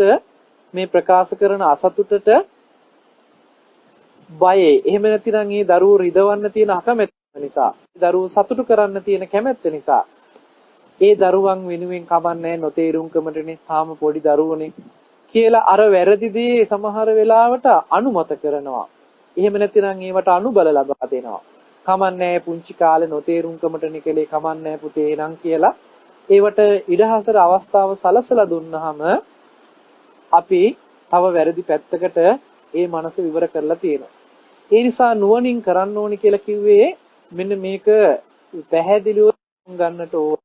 මේ ප්‍රකාශ කරන අසතුටට බයයි. එහෙම නැතිනම් ඒ දරුවෝ රිදවන්න තියෙන අකමැත්ත නිසා, දරුවෝ සතුටු කරන්න තියෙන කැමැත්ත නිසා ඒ දරුවන් වෙනුවෙන් කමන්නේ නොතේරුම්කමටනේ තාම පොඩි දරුවෝනේ කියලා අර වැරදි දේ සමහර වෙලාවට අනුමත කරනවා. එහෙම නැතිනම් ඒවට අනුබල ලබා දෙනවා. කමන්නේ පුංචි කාලේ නොතේරුම්කමටනේ කලේ, කමන්නේ පුතේ නං කියලා ඒවට ඉඩහසර අවස්ථාව සලසලා දුන්නාම අපි තව වැරදි පැත්තකට ඒ මනස විවර කරලා තියෙනවා. ඒ නිසා නුවණින් කරන්න ඕනි කියලා කිව්වේ මෙන්න මේක පැහැදිලිව ගන්නට ඕන.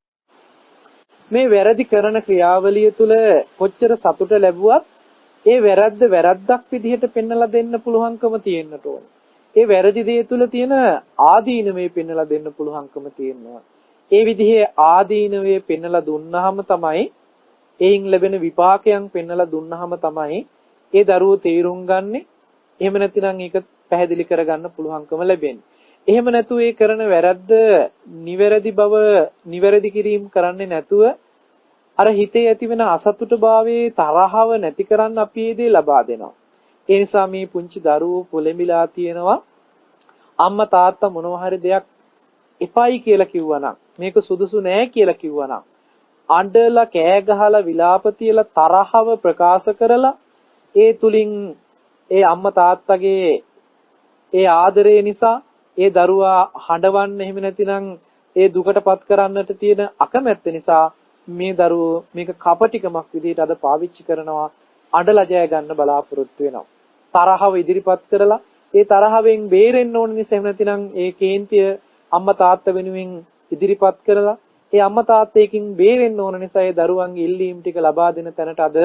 මේ වැරදි කරන ක්‍රියාවලිය තුළ කොච්චර සතුට ලැබුවත් ඒ වැරද්ද වැරද්දක් විදිහට පෙන්වලා දෙන්න පුළුවන්කම තියෙන්නට ඕන. ඒ වැරදි දේ තුළ තියෙන ආදීනවේ පෙන්වලා දෙන්න පුළුවන්කම තියෙනවා. ඒ විදිහේ ආදීනවේ පෙන්වලා දුන්නාම තමයි, එයින් ලැබෙන විපාකයන් පෙන්වලා දුන්නාම තමයි ඒ දරුවෝ තේරුම් ගන්නෙ. එහෙම නැතිනම් ඒක පැහැදිලි කරගන්න පුළුවන්කම ලැබෙන්නේ. එහෙම නැතුව ඒ කරන වැරද්ද නිවැරදි බව නිවැරදි කිරීම කරන්නේ නැතුව අර හිතේ ඇතිවෙන අසතුටභාවයේ තරහව නැති කරන්න අපි මේ දේ ලබා දෙනවා. ඒ නිසා මේ පුංචි දරුවෝ පොළඹිලා තියෙනවා. අම්මා තාත්තා මොනවා හරි දෙයක් එපයි කියලා කිව්වනම්, මේක සුදුසු නෑ කියලා කිව්වනම්, අඬලා කෑ ගහලා විලාප තියලා තරහව ප්‍රකාශ කරලා ඒ තුලින් ඒ අම්මා තාත්තගේ ඒ ආදරය නිසා ඒ දරුවා හඬවන්න, එහෙම නැතිනම් ඒ දුකටපත් කරන්නට තියෙන අකමැත්ත නිසා මේ දරුවෝ මේක කපටිකමක් විදිහට අද පාවිච්චි කරනවා. අඬලා ජය ගන්න බලාපොරොත්තු වෙනවා. තරහව ඉදිරිපත් කරලා ඒ තරහවෙන් බේරෙන්න ඕන නිසා, එහෙම නැතිනම් ඒ කේන්තිය අම්මා තාත්තා වෙනුවෙන් ඉදිරිපත් කරලා ඒ අම්මා තාත්තේකින් බේරෙන්න ඕන නිසා ඒ දරුවන්ගේ ඉල්ලීම් ටික ලබා දෙන තැනට අද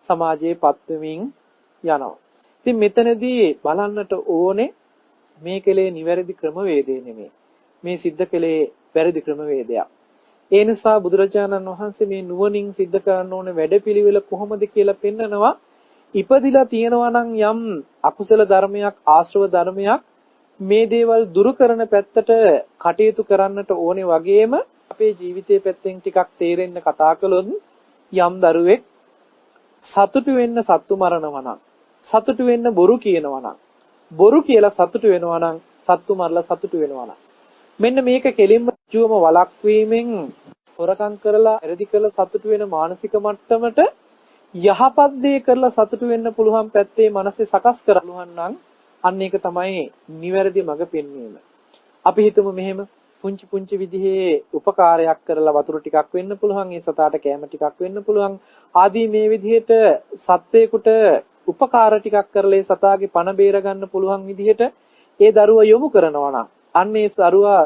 සමාජයේ පත් වෙමින් යනවා. ඉතින් මෙතනදී බලන්නට ඕනේ මේ කලේ නිවැරදි ක්‍රමවේදය නෙමෙයි. මේ සිද්ධ කලේ වැරදි ක්‍රමවේදයක්. ඒ නිසා බුදුරජාණන් වහන්සේ මේ නුවණින් සිද්ධ කරන්න ඕනේ වැඩපිළිවෙල කොහොමද කියලා පෙන්නනවා. ඉපදිලා තියෙනවා නම් යම් අකුසල ධර්මයක් ආශ්‍රව ධර්මයක් මේ දේවල් දුරු කරන පැත්තට කටයුතු කරන්නට ඕනේ වගේම අපේ ජීවිතයේ පැත්තෙන් ටිකක් තේරෙන්න කතා කළොත් යම් දරුවෙක් සතුටු වෙන්න සත්තු මරනවා නම් සතුටු වෙන්න බොරු කියනවා නම් බොරු කියලා සතුටු වෙනවා නම් සත්තු මරලා සතුටු වෙනවා නම් මෙන්න මේක කෙලින්ම ජීවම වළක්වීමෙන් හොරකම් කරලා එරදි කරලා සතුටු වෙන මානසික මට්ටමට යහපත් දේ කරලා සතුටු වෙන්න පුළුවන් පැත්තේ මනසේ සකස් කරගන්න නම් අන්න ඒක තමයි නිවැරදි මඟ පෙන්වීම. අපි හිතමු මෙහෙම පුංචි පුංචි විදිහේ උපකාරයක් කරලා වතුර ටිකක් වෙන්න පුළුවන්, ඒ සතාට කෑම ටිකක් වෙන්න පුළුවන්. ආදී මේ විදිහට සත්වයකට උපකාර ටිකක් කරලා ඒ සතාගේ පණ බේර ගන්න පුළුවන් විදිහට ඒ දරුවා යොමු කරනවා නම් අන්න ඒ දරුවා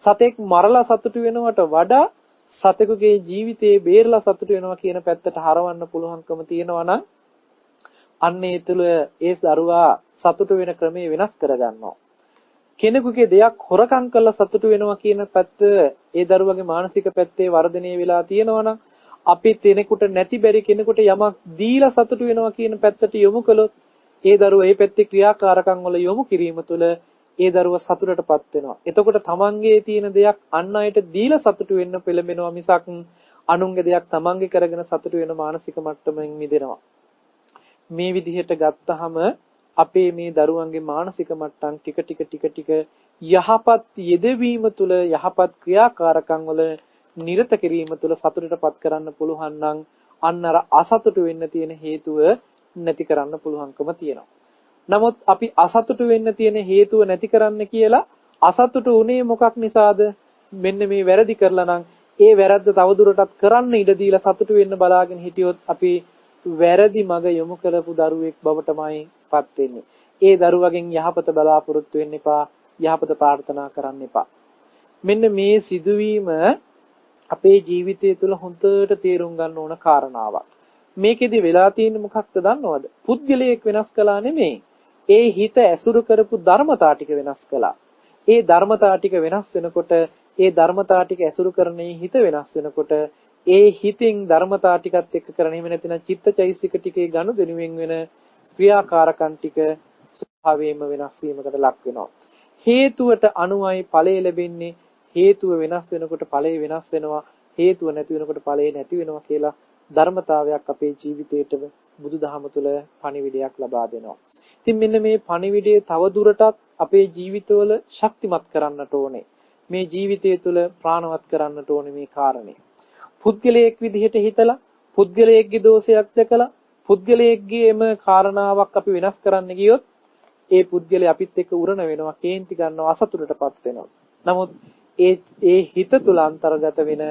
සතෙක් මරලා සතුටු වෙනවට වඩා සතෙකුගේ ජීවිතේ බේරලා සතුටු වෙනවා කියන පැත්තට හරවන්න පුළුවන්කම තියෙනවා නම් අන්න ඒ තුළ ඒ දරුවා සතුටු වෙන ක්‍රමය වෙනස් කරගන්නවා. කෙනෙකුගේ දෙයක් හොරකම් කරලා සතුටු වෙනවා කියන පැත්ත ඒ දරුවගේ මානසික පැත්තේ වර්ධනය වෙලා තියෙනවා නම් අපි කෙනෙකුට නැති බැරි කෙනෙකුට යමක් දීලා සතුටු වෙනවා කියන පැත්තට යොමු කළොත් ඒ දරුවා ඒ පැත්තේ ක්‍රියාකාරකම් වල යොමු කිරීම තුළ ඒ දරුවා සතුටටපත් වෙනවා. එතකොට තමන්ගේ තියෙන දෙයක් අන් අයට දීලා සතුටු වෙන්න පෙළඹෙනවා මිසක් අනුන්ගේ දෙයක් තමන්ගේ කරගෙන සතුටු වෙන මානසික මට්ටමින් මිදෙනවා. මේ විදිහට ගත්තහම අපේ මේ දරුවන්ගේ මානසික මට්ටම් ටික යහපත් යෙදවීම තුළ යහපත් ක්‍රියාකාරකම් වල නිරත කිරීම තුළ සතුටටපත් කරන්න පුළුවන් නම් අන්න අර අසතුටු වෙන්න තියෙන හේතුව නැති කරන්න පුළුවන්කම තියෙනවා. නමුත් අපි අසතුටු වෙන්න තියෙන හේතුව නැති කරන්න කියලා අසතුටු උනේ මොකක් නිසාද? මෙන්න මේ වැරදි කරලා නම් ඒ වැරද්ද තවදුරටත් කරන්න ඉඩ දීලා සතුටු වෙන්න බලාගෙන හිටියොත් අපි වැරදි මඟ යොමු කරපු දරුවෙක් බවටමයි පත් වෙන්නේ. ඒ දරුවගෙන් යහපත බලාපොරොත්තු වෙන්න එපා, යහපත ප්‍රාර්ථනා කරන්න එපා. මෙන්න මේ සිදුවීම අපේ ජීවිතය තුළ හොඳට තේරුම් ගන්න ඕන කාරණාවක්. මේකෙදි වෙලා තියෙන්නේ මොකක්ද දන්නවද? පුද්ගලයෙක් වෙනස් කළා නෙමෙයි. ඒ හිත ඇසුරු කරපු ධර්මතා ටික වෙනස් කළා. ඒ ධර්මතා ටික වෙනස් වෙනකොට ඒ ධර්මතා ටික ඇසුරු කරන හිත වෙනස් වෙනකොට ඒ හිතින් ධර්මතා ටිකත් එක්ක කරන එහෙම නැතිනම් චිත්තචෛසික ටිකේ ගනුදෙනුවෙන් වෙන ක්‍රියාකාරකම් ටික ස්වභාවයෙන්ම වෙනස් වීමකට ලක් වෙනවා. හේතුවට අනුවයි ඵලය ලැබෙන්නේ. හේතුව වෙනස් වෙනකොට ඵලය වෙනස් වෙනවා. හේතුව නැති වෙනකොට ඵලය නැති වෙනවා කියලා ධර්මතාවයක් අපේ ජීවිතේට බුදුදහම තුළ පණිවිඩයක් ලබා දෙනවා. ඉතින් මෙන්න මේ පණිවිඩය තව දුරටත් අපේ ජීවිතවල ශක්තිමත් කරන්නට ඕනේ. මේ ජීවිතය තුළ ප්‍රාණවත් කරන්නට ඕනේ මේ කාරණේ. පුද්ගලයෙක් විදිහට හිතලා පුද්ගලයෙක්ගේ දෝෂයක් දැකලා පුද්ගලයෙක්ගේම කාරණාවක් අපි වෙනස් කරන්න ගියොත් ඒ පුද්ගලයා අපිත් එක්ක උරණ වෙනවා, කේන්ති ගන්නවා, අසතුටටපත් වෙනවා. නමුත් ඒ හිත තුළ අන්තර්ගත වෙන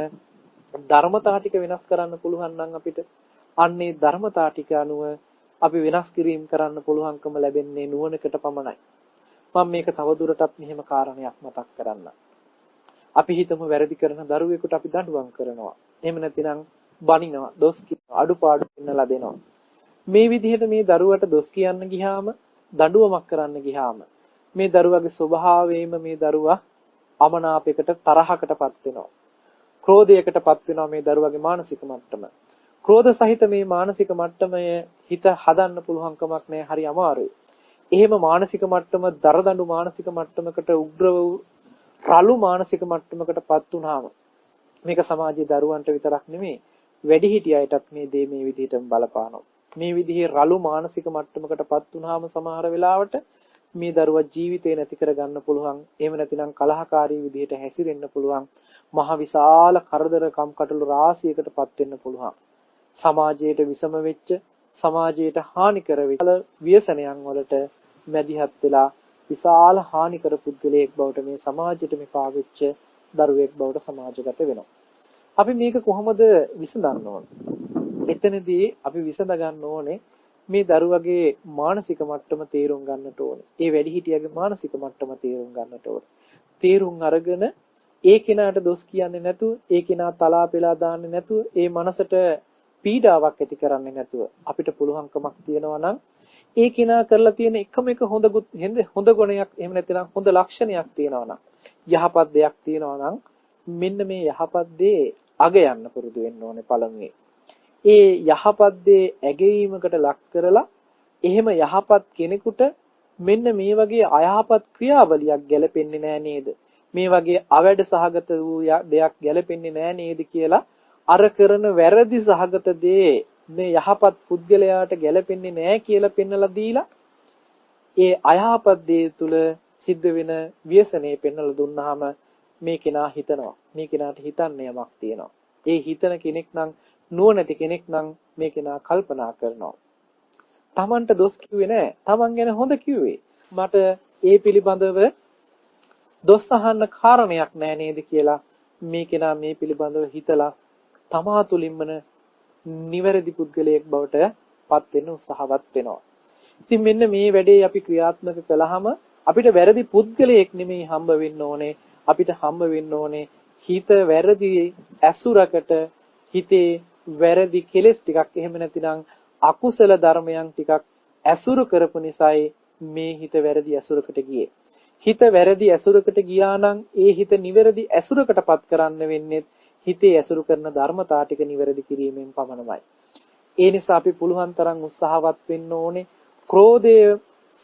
ධර්මතා ටික වෙනස් කරන්න පුළුවන් නම් අපිට අන්නේ ධර්මතා ටික අනුව අපි වෙනස් කිරීම කරන්න පුළුවන්කම ලැබෙන්නේ නුවණකට පමණයි. මම මේක තවදුරටත් මෙහෙම කාරණයක් මතක් කරන්න. අපි හිතමු වැරදි කරන දරුවෙකුට අපි දඬුවම් කරනවා. එහෙම නැතිනම් බනිනවා, දොස් කියනවා, අඩුපාඩු පෙන්නලා දෙනවා. මේ විදිහට මේ දරුවට දොස් කියන්න ගියාම, දඬුවමක් කරන්න ගියාම මේ දරුවගේ ස්වභාවයෙන්ම මේ දරුවා අමනාපයකට තරහකටපත් වෙනවා. ක්‍රෝධයකටපත් වෙනවා මේ දරුවගේ මානසික මට්ටම. ක්‍රෝධ සහිත මේ මානසික මට්ටමය හිත හදන්න පුළුවන් කමක් නැහැ, හරි අමාරුයි. එහෙම මානසික මට්ටම දරදඬු මානසික මට්ටමකට උග්‍ර රළු මානසික මට්ටමකටපත් වුනහම මේක සමාජයේ දරුවන්ට විතරක් නෙමෙයි වැඩිහිටියයටත් මේ දේ මේ විදිහටම බලපානවා. මේ විදිහේ රළු මානසික මට්ටමකටපත් වුනහම සමහර වෙලාවට මේ දරුවා ජීවිතේ නැති කරගන්න පුළුවන්. එහෙම නැතිනම් කලහකාරී විදිහට හැසිරෙන්න පුළුවන්. මහ විශාල කරදර කම්කටොළු රාශියකටපත් වෙන්න පුළුවන්. සමාජයට විසම වෙච්ච, සමාජයට හානිකර වෙච්ච ව්‍යසනයන් වලට මැදිහත් වෙලා විශාල හානිකර පුද්ගලයෙක් බවට මේ සමාජයට මෙපා වෙච්ච දරුවෙක් බවට සමාජගත වෙනවා. අපි මේක කොහොමද විසඳන්න ඕන? එතනදී අපි විසඳ ගන්න ඕනේ මේ දරුවගේ මානසික මට්ටම තේරුම් ගන්නට ඕනේ. ඒ වැඩිහිටියගේ මානසික මට්ටම තේරුම් ගන්නට ඕනේ. තේරුම් අරගෙන ඒ කෙනාට දොස් කියන්නේ නැතුව, ඒ කෙනා තලා පෙලා දාන්නේ නැතුව, ඒ මනසට පීඩාවක් ඇති කරන්නේ නැතුව අපිට පුළුවන්කමක් තියෙනවා නම් ඒ කෙනා කරලා තියෙන එකම එක හොඳ ගුණයක් එහෙම නැත්නම් හොඳ ලක්ෂණයක් තියෙනවා නම්, යහපත් දෙයක් තියෙනවා නම් මෙන්න මේ යහපත් දේ අග යන්න පුරුදු වෙන්න ඕනේ පළමුවෙන්. ඒ යහපත් දේ ඇගීමකට ලක් කරලා එහෙම යහපත් කෙනෙකුට මෙන්න මේ වගේ අයහපත් ක්‍රියාවලියක් ගැලපෙන්නේ නෑ නේද? මේ වගේ අවැඩ සහගත වූ දෙයක් ගැලපෙන්නේ නෑ නේද කියලා අර කරන වැරදි සහගත දේ මේ යහපත් පුද්ගලයාට ගැලපෙන්නේ නෑ කියලා පෙන්වලා දීලා ඒ අයහපත් දේ තුල සිද්ධ වෙන ව්‍යසනේ පෙන්වලා දුන්නාම මේ කෙනා හිතනවා. මේ කෙනාට හිතන්න යමක් තියෙනවා. ඒ හිතන කෙනෙක් නම් නුවණැති කෙනෙක් නම් මේ කෙනා කල්පනා කරනවා. Tamanට දොස් කිව්වේ නෑ. Taman ගැන හොඳ කිව්වේ. මට ඒ පිළිබඳව දොස් අහන්න කාරණයක් නෑ නේද කියලා මේ කෙනා මේ පිළිබඳව හිතලා තමා තුලින්ම නිවැරදි පුද්ගලයෙක් බවට පත් වෙන්න උත්සාහවත් වෙනවා. ඉතින් මෙන්න මේ වැඩේ අපි ක්‍රියාත්මක කළාම අපිට වැරදි පුද්ගලයෙක් නෙමෙයි හම්බ වෙන්න ඕනේ. අපිට හම්බ වෙන්න ඕනේ හිත වැරදි ඇසුරකට හිතේ වැරදි කෙලෙස් ටිකක් එහෙම නැතිනම් අකුසල ධර්මයන් ටිකක් ඇසුරු කරපු නිසායි මේ හිත වැරදි ඇසුරකට ගියේ. හිත වැරදි ඇසුරකට ගියා නම් ඒ හිත නිවැරදි ඇසුරකටපත් කරන්න වෙන්නේ හිතේ ඇසුරු කරන ධර්මතා ටික නිවැරදි කිරීමෙන් පමණයි. ඒ නිසා අපි පුළුවන් තරම් උත්සාහවත් වෙන්න ඕනේ ක්‍රෝධය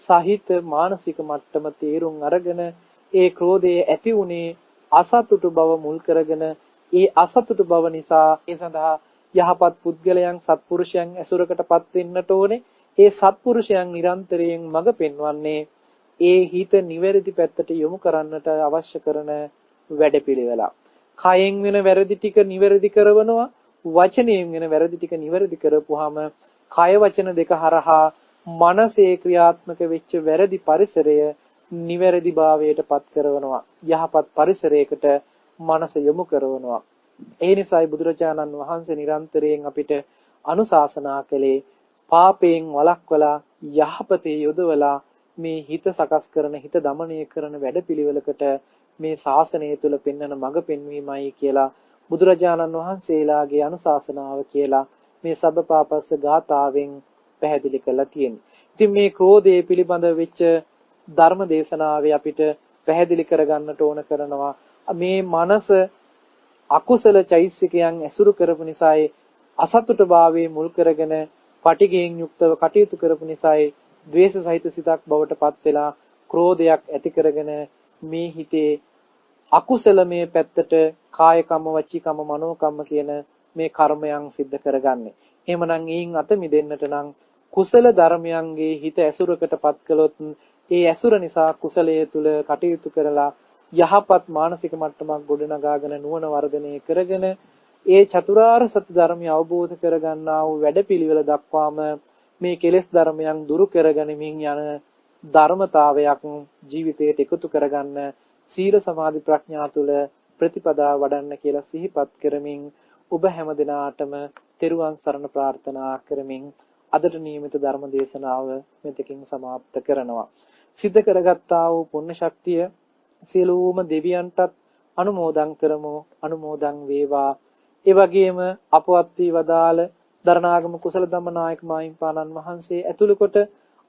සහිත මානසික මට්ටම තේරුම් අරගෙන ඒ ක්‍රෝධය ඇති උනේ අසතුටු බව මුල් කරගෙන ඒ අසතුටු බව නිසා ඒ සඳහා යහපත් පුද්ගලයන් සත්පුරුෂයන් ඇසුරකටපත් වෙන්නට ඕනේ. ඒ සත්පුරුෂයන් නිරන්තරයෙන් මඟ පෙන්වන්නේ ඒ හිත නිවැරදි පැත්තට යොමු කරන්නට අවශ්‍ය කරන වැඩපිළිවෙල. කයෙන් වෙන වැරදි ටික නිවැරදි කරනවා, වචනයෙන් වෙන වැරදි ටික නිවැරදි කරපුවාම කය වචන දෙක හරහා මනසේ ක්‍රියාත්මක වෙච්ච වැරදි පරිසරය නිවැරදිභාවයට පත් කරනවා. යහපත් පරිසරයකට මනස යොමු කරනවා. ඒ නිසායි බුදුරජාණන් වහන්සේ නිරන්තරයෙන් අපිට අනුශාසනා කළේ පාපයෙන් වළක්වලා යහපතේ යොදවලා මේ හිත සකස් කරන හිත දමනය කරන වැඩපිළිවෙලකට මේ ශාසනය තුල පෙන්වන මඟ පෙන්වීමයි කියලා බුදුරජාණන් වහන්සේලාගේ අනුශාසනාව කියලා මේ සබ්බපාපස්ස ගාථාවෙන් පැහැදිලි කරලා තියෙනවා. ඉතින් මේ ක්‍රෝධයේ පිළිබඳ වෙච්ච ධර්ම දේශනාවේ අපිට පැහැදිලි කරගන්නට ඕන කරනවා මේ මනස අකුසල චෛසිකයන් ඇසුරු කරපු නිසායි අසතුටභාවයේ මුල් කරගෙන පටිඝයෙන් යුක්තව කටයුතු කරපු නිසායි ද්වේෂ සහිත සිතක් බවට පත් වෙලා ක්‍රෝධයක් ඇති කරගෙන මේ හිතේ අකුසලමය පැත්තට කාය කම්ම වචී කම්ම මනෝ කම්ම කියන මේ කර්මයන් සිද්ධ කරගන්නේ. එහෙමනම් ඊයින් අත මිදෙන්නට නම් කුසල ධර්මයන්ගේ හිත ඇසුරකටපත් කළොත් ඒ ඇසුර නිසා කුසලයේ තුල කටයුතු කරලා යහපත් මානසික මට්ටමක් ගොඩනගාගෙන නුවණ වර්ධනය කරගෙන ඒ චතුරාර්ය සත්‍ය ධර්මය අවබෝධ කරගන්නා වූ වැඩපිළිවෙල දක්වාම මේ කෙලෙස් ධර්මයන් දුරු කරගනිමින් යන ධර්මතාවයක් ජීවිතයට එකතු කරගන්න සීල සමාධි ප්‍රඥා තුල ප්‍රතිපදා වඩන්න කියලා සිහිපත් කරමින් ඔබ හැම දිනාටම තෙරුවන් සරණ ප්‍රාර්ථනා කරමින් අදට නියමිත ධර්ම දේශනාව මෙතකින් સમાપ્ત කරනවා. සිද්ධ කරගත්තා වූ පුණ්‍ය ශක්තිය සියලුම දෙවියන්ටත් අනුමෝදන් කරමු. අනුමෝදන් වේවා. ඒ වගේම අපවත් වී වදාළ දරණාගම කුසල ධම්මනායක මාහිම්පාණන් වහන්සේ ඇතුළු කොට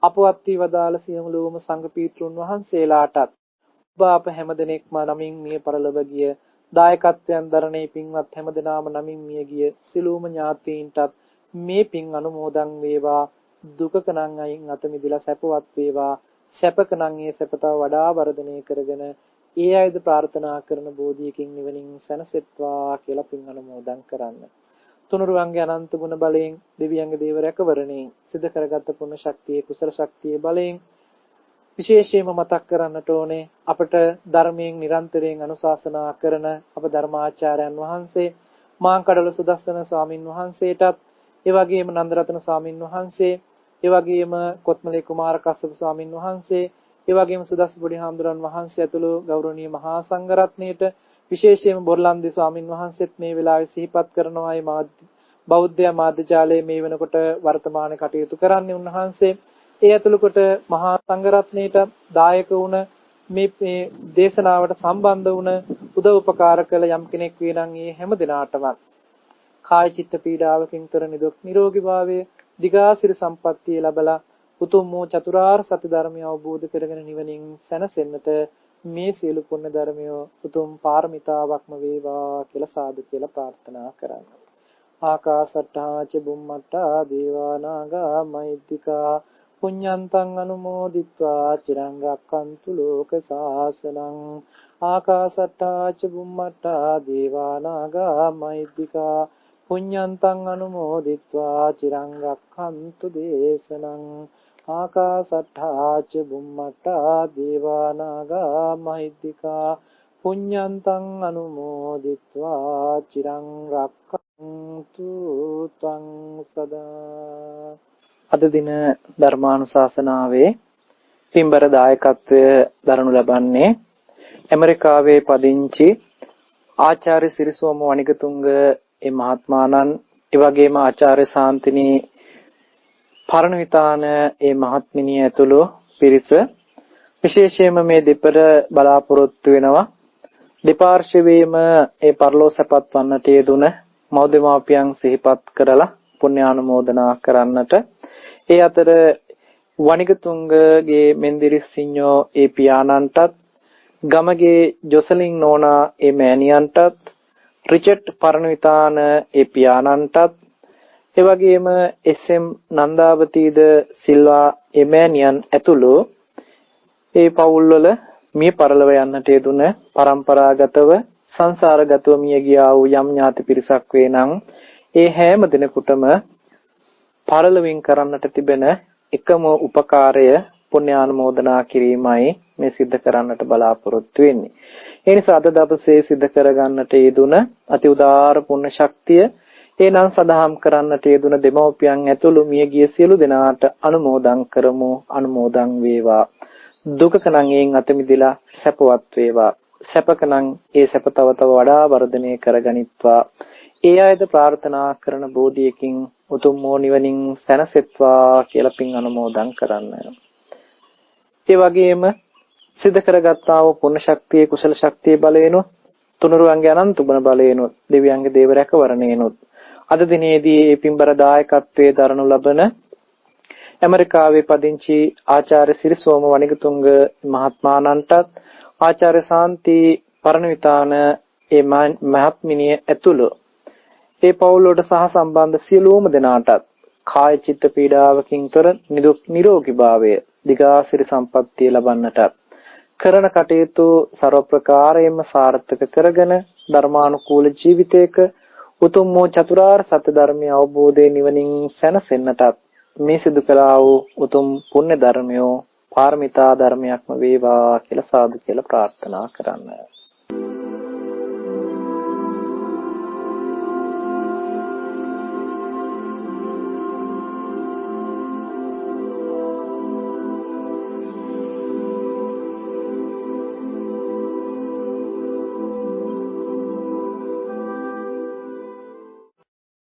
අපවත් වී වදාළ සියලුම සංඝ පීත්‍රුන් වහන්සේලාටත් ඔබ අප හැමදෙනෙක්ම නමින් මිය පරලොව ගිය දායකත්වයන් දරණේ පින්වත් හැමදෙනාම නමින් මිය ගිය සියලුම ඥාතීන්ටත් මේ පින් අනුමෝදන් වේවා. දුකක නම් අයින් අත මිදලා සැපවත් වේවා. සැපක නම් ඒ සැපතව වඩා වර්ධනය කරගෙන ඒ අයද ප්‍රාර්ථනා කරන බෝධියකින් නිවනින් සැනසෙත්වා කියලා පින් අනුමෝදන් කරන්න. තුනුරුවන්ගේ අනන්ත ගුණ බලයෙන් දෙවියන්ගේ දේව රැකවරණයෙන් සිද්ධ කරගත් පුණ්‍ය ශක්තියේ කුසල ශක්තියේ බලයෙන් විශේෂයෙන්ම මතක් කරන්නට ඕනේ අපට ධර්මයෙන් නිරන්තරයෙන් අනුශාසනා කරන අප ධර්මාචාර්යයන් වහන්සේ මාංකඩවල සුදස්සන ස්වාමින් වහන්සේටත් ඒ වගේම නන්දරත්න ස්වාමින් වහන්සේ ඒ වගේම කොත්මලේ කුමාර කස්සප ස්වාමින් වහන්සේ ඒ වගේම සුදස්ස පොඩි හාමුදුරන් වහන්සේ ඇතුළු ගෞරවනීය මහා සංඝරත්නයට විශේෂයෙන්ම බොරලන්දේ ස්වාමින් වහන්සේත් මේ වෙලාවේ සිහිපත් කරනවායි බෞද්ධ මාධ්‍ය ජාලයේ මේ වෙනකොට වර්තමානයේ කටයුතු කරන්නේ උන්වහන්සේ ඒ ඇතුළු කොට මහා සංඝරත්නයට දායක වුණ මේ දේශනාවට සම්බන්ධ වුණ උදව් උපකාර කළ යම් කෙනෙක් වේ නම් ඒ හැම දිනාටම කාය චිත්ත පීඩාවකින් තොර නිදුක් නිරෝගී භාවයේ දිගාසිරි සම්පත්තිය ලැබලා උතුම් වූ චතුරාර්ය සත්‍ය ධර්මය අවබෝධ කරගෙන නිවනින් සැනසෙන්නට මේ සියලු පුණ්‍ය ධර්මය උතුම් පාරමිතාවක්ම වේවා කියලා සාදු කියලා ප්‍රාර්ථනා කරන්න. ආකාසට්ටා ච බුම්මට්ටා දේවා නාග මහිද්దికා පුඤ්ඤන්තං අනුමෝදිත්වා චිරං රක්ඛන්තු ලෝක සාසනං. ආකාසට්ටා ච බුම්මට්ටා දේවා නාග මහිද්దికා පුඤ්ඤන්තං අනුමෝදිත්වා චිරං රක්ඛන්තු දේශනං. ආකාසට්ටා ච බුම්මට්ටා දේවා නාග මහිද්దికා පුඤ්ඤන්තං අනුමෝදිත්වා චිරං රක්ඛන්තු ත්වං සදා. අද දින ධර්මානුශාසනාවේ පින්බර දායකත්වය දරනු ලබන්නේ ඇමරිකාවේ පදිංචි ආචාර්ය සිරිසෝම වනිගතුංග මහත්මාණන්, ඒ වගේම ආචාර්ය ශාන්තිනී පරණවිතාන මහත්මිනිය ඇතුළු පිරිස විශේෂයෙන්ම මේ දෙපළ බලාපොරොත්තු වෙනවා. දෙපාර්ශ්වයේම පරලෝ සැපත් වන්නට යෙදුන මෞදමාපියන් සිහිපත් කරලා පුණ්‍යානුමෝදනා කරන්නට. ඒ අතර වනිගතුංගගේ මෙන්දිරිස් සිඤ්ඤෝ පියාණන්ටත්, ගමගේ ජොසලින් නෝනා මෑණියන්ටත්, රිචඩ් පරණවිතාන පියාණන්ටත්, ඒ වගේම එස්.එම්. නන්දාවතීද සිල්වා මෑණියන් ඇතුළු ඒ පවුල්වල මිය පරලව යන්නට යෙදුන පරම්පරාගතව සංසාරගතව මිය ගියා වූ යම් ඥාති පිරිසක් වේ නම් ඒ හැම දිනකටම පරලොවින් කරන්නට තිබෙන එකම උපකාරය පුණ්‍යානුමෝදනා කිරීමයි මේ සිද්ධ කරන්නට බලාපොරොත්තු වෙන්නේ. ඒ නිසා අද දවසේ සිද්ධ කරගන්නට යෙදුන අති උදාාර පුණ්‍ය ශක්තිය එනම් සදාම් කරන්නට යෙදුන දෙමව්පියන් ඇතුළු මියගිය සියලු දෙනාට අනුමෝදන් කරමු. අනුමෝදන් වේවා. දුකකනම් එයින් අත මිදලා සැපවත් වේවා. සැපකනම් ඒ සැප තව තව වඩා වර්ධනය කරගනිත්වා. ඒ අයද ප්‍රාර්ථනා කරන බෝධියකින් උතුම් වූ නිවනින් සැනසෙත්වා කියලා පින් අනුමෝදන් කරන්න. ඒ වගේම සිද්ධ කරගත්තා වූ පුණ්‍ය ශක්තියේ කුසල ශක්තියේ බලයෙන්ුත්, තුනුරුවන්ගේ අනන්ත ගුණ බලයෙන්ුත්, දෙවියන්ගේ දේව රැකවරණයෙන්ුත් අද දිනේදී මේ පින්බර දායකත්වයේ දරනු ලබන ඇමරිකාවේ පදිංචි ආචාර්ය සිරිසෝම වනිගතුංග මහත්මාණන්ටත්, ආචාර්ය ශාන්ති පරණවිතාන මහත්මිනිය ඇතුළු ඒ පවුල් වලට සහ සම්බන්ධ සියලුම දෙනාටත් කාය චිත්ත පීඩාවකින් තොර නිදුක් නිරෝගී භාවය, දිගාසිරි සම්පන්නිය ලබන්නට කරන කටයුතු ਸਰව ප්‍රකාරයෙන්ම සාර්ථක කරගෙන ධර්මානුකූල ජීවිතයක උතුම් වූ චතුරාර්ය සත්‍ය ධර්මය අවබෝධයේ නිවනින් සැනසෙන්නටත් මේ සිදු කළා වූ උතුම් පුණ්‍ය ධර්මය පාරමිතා ධර්මයක්ම වේවා කියලා සාදු කියලා ප්‍රාර්ථනා කරන්න.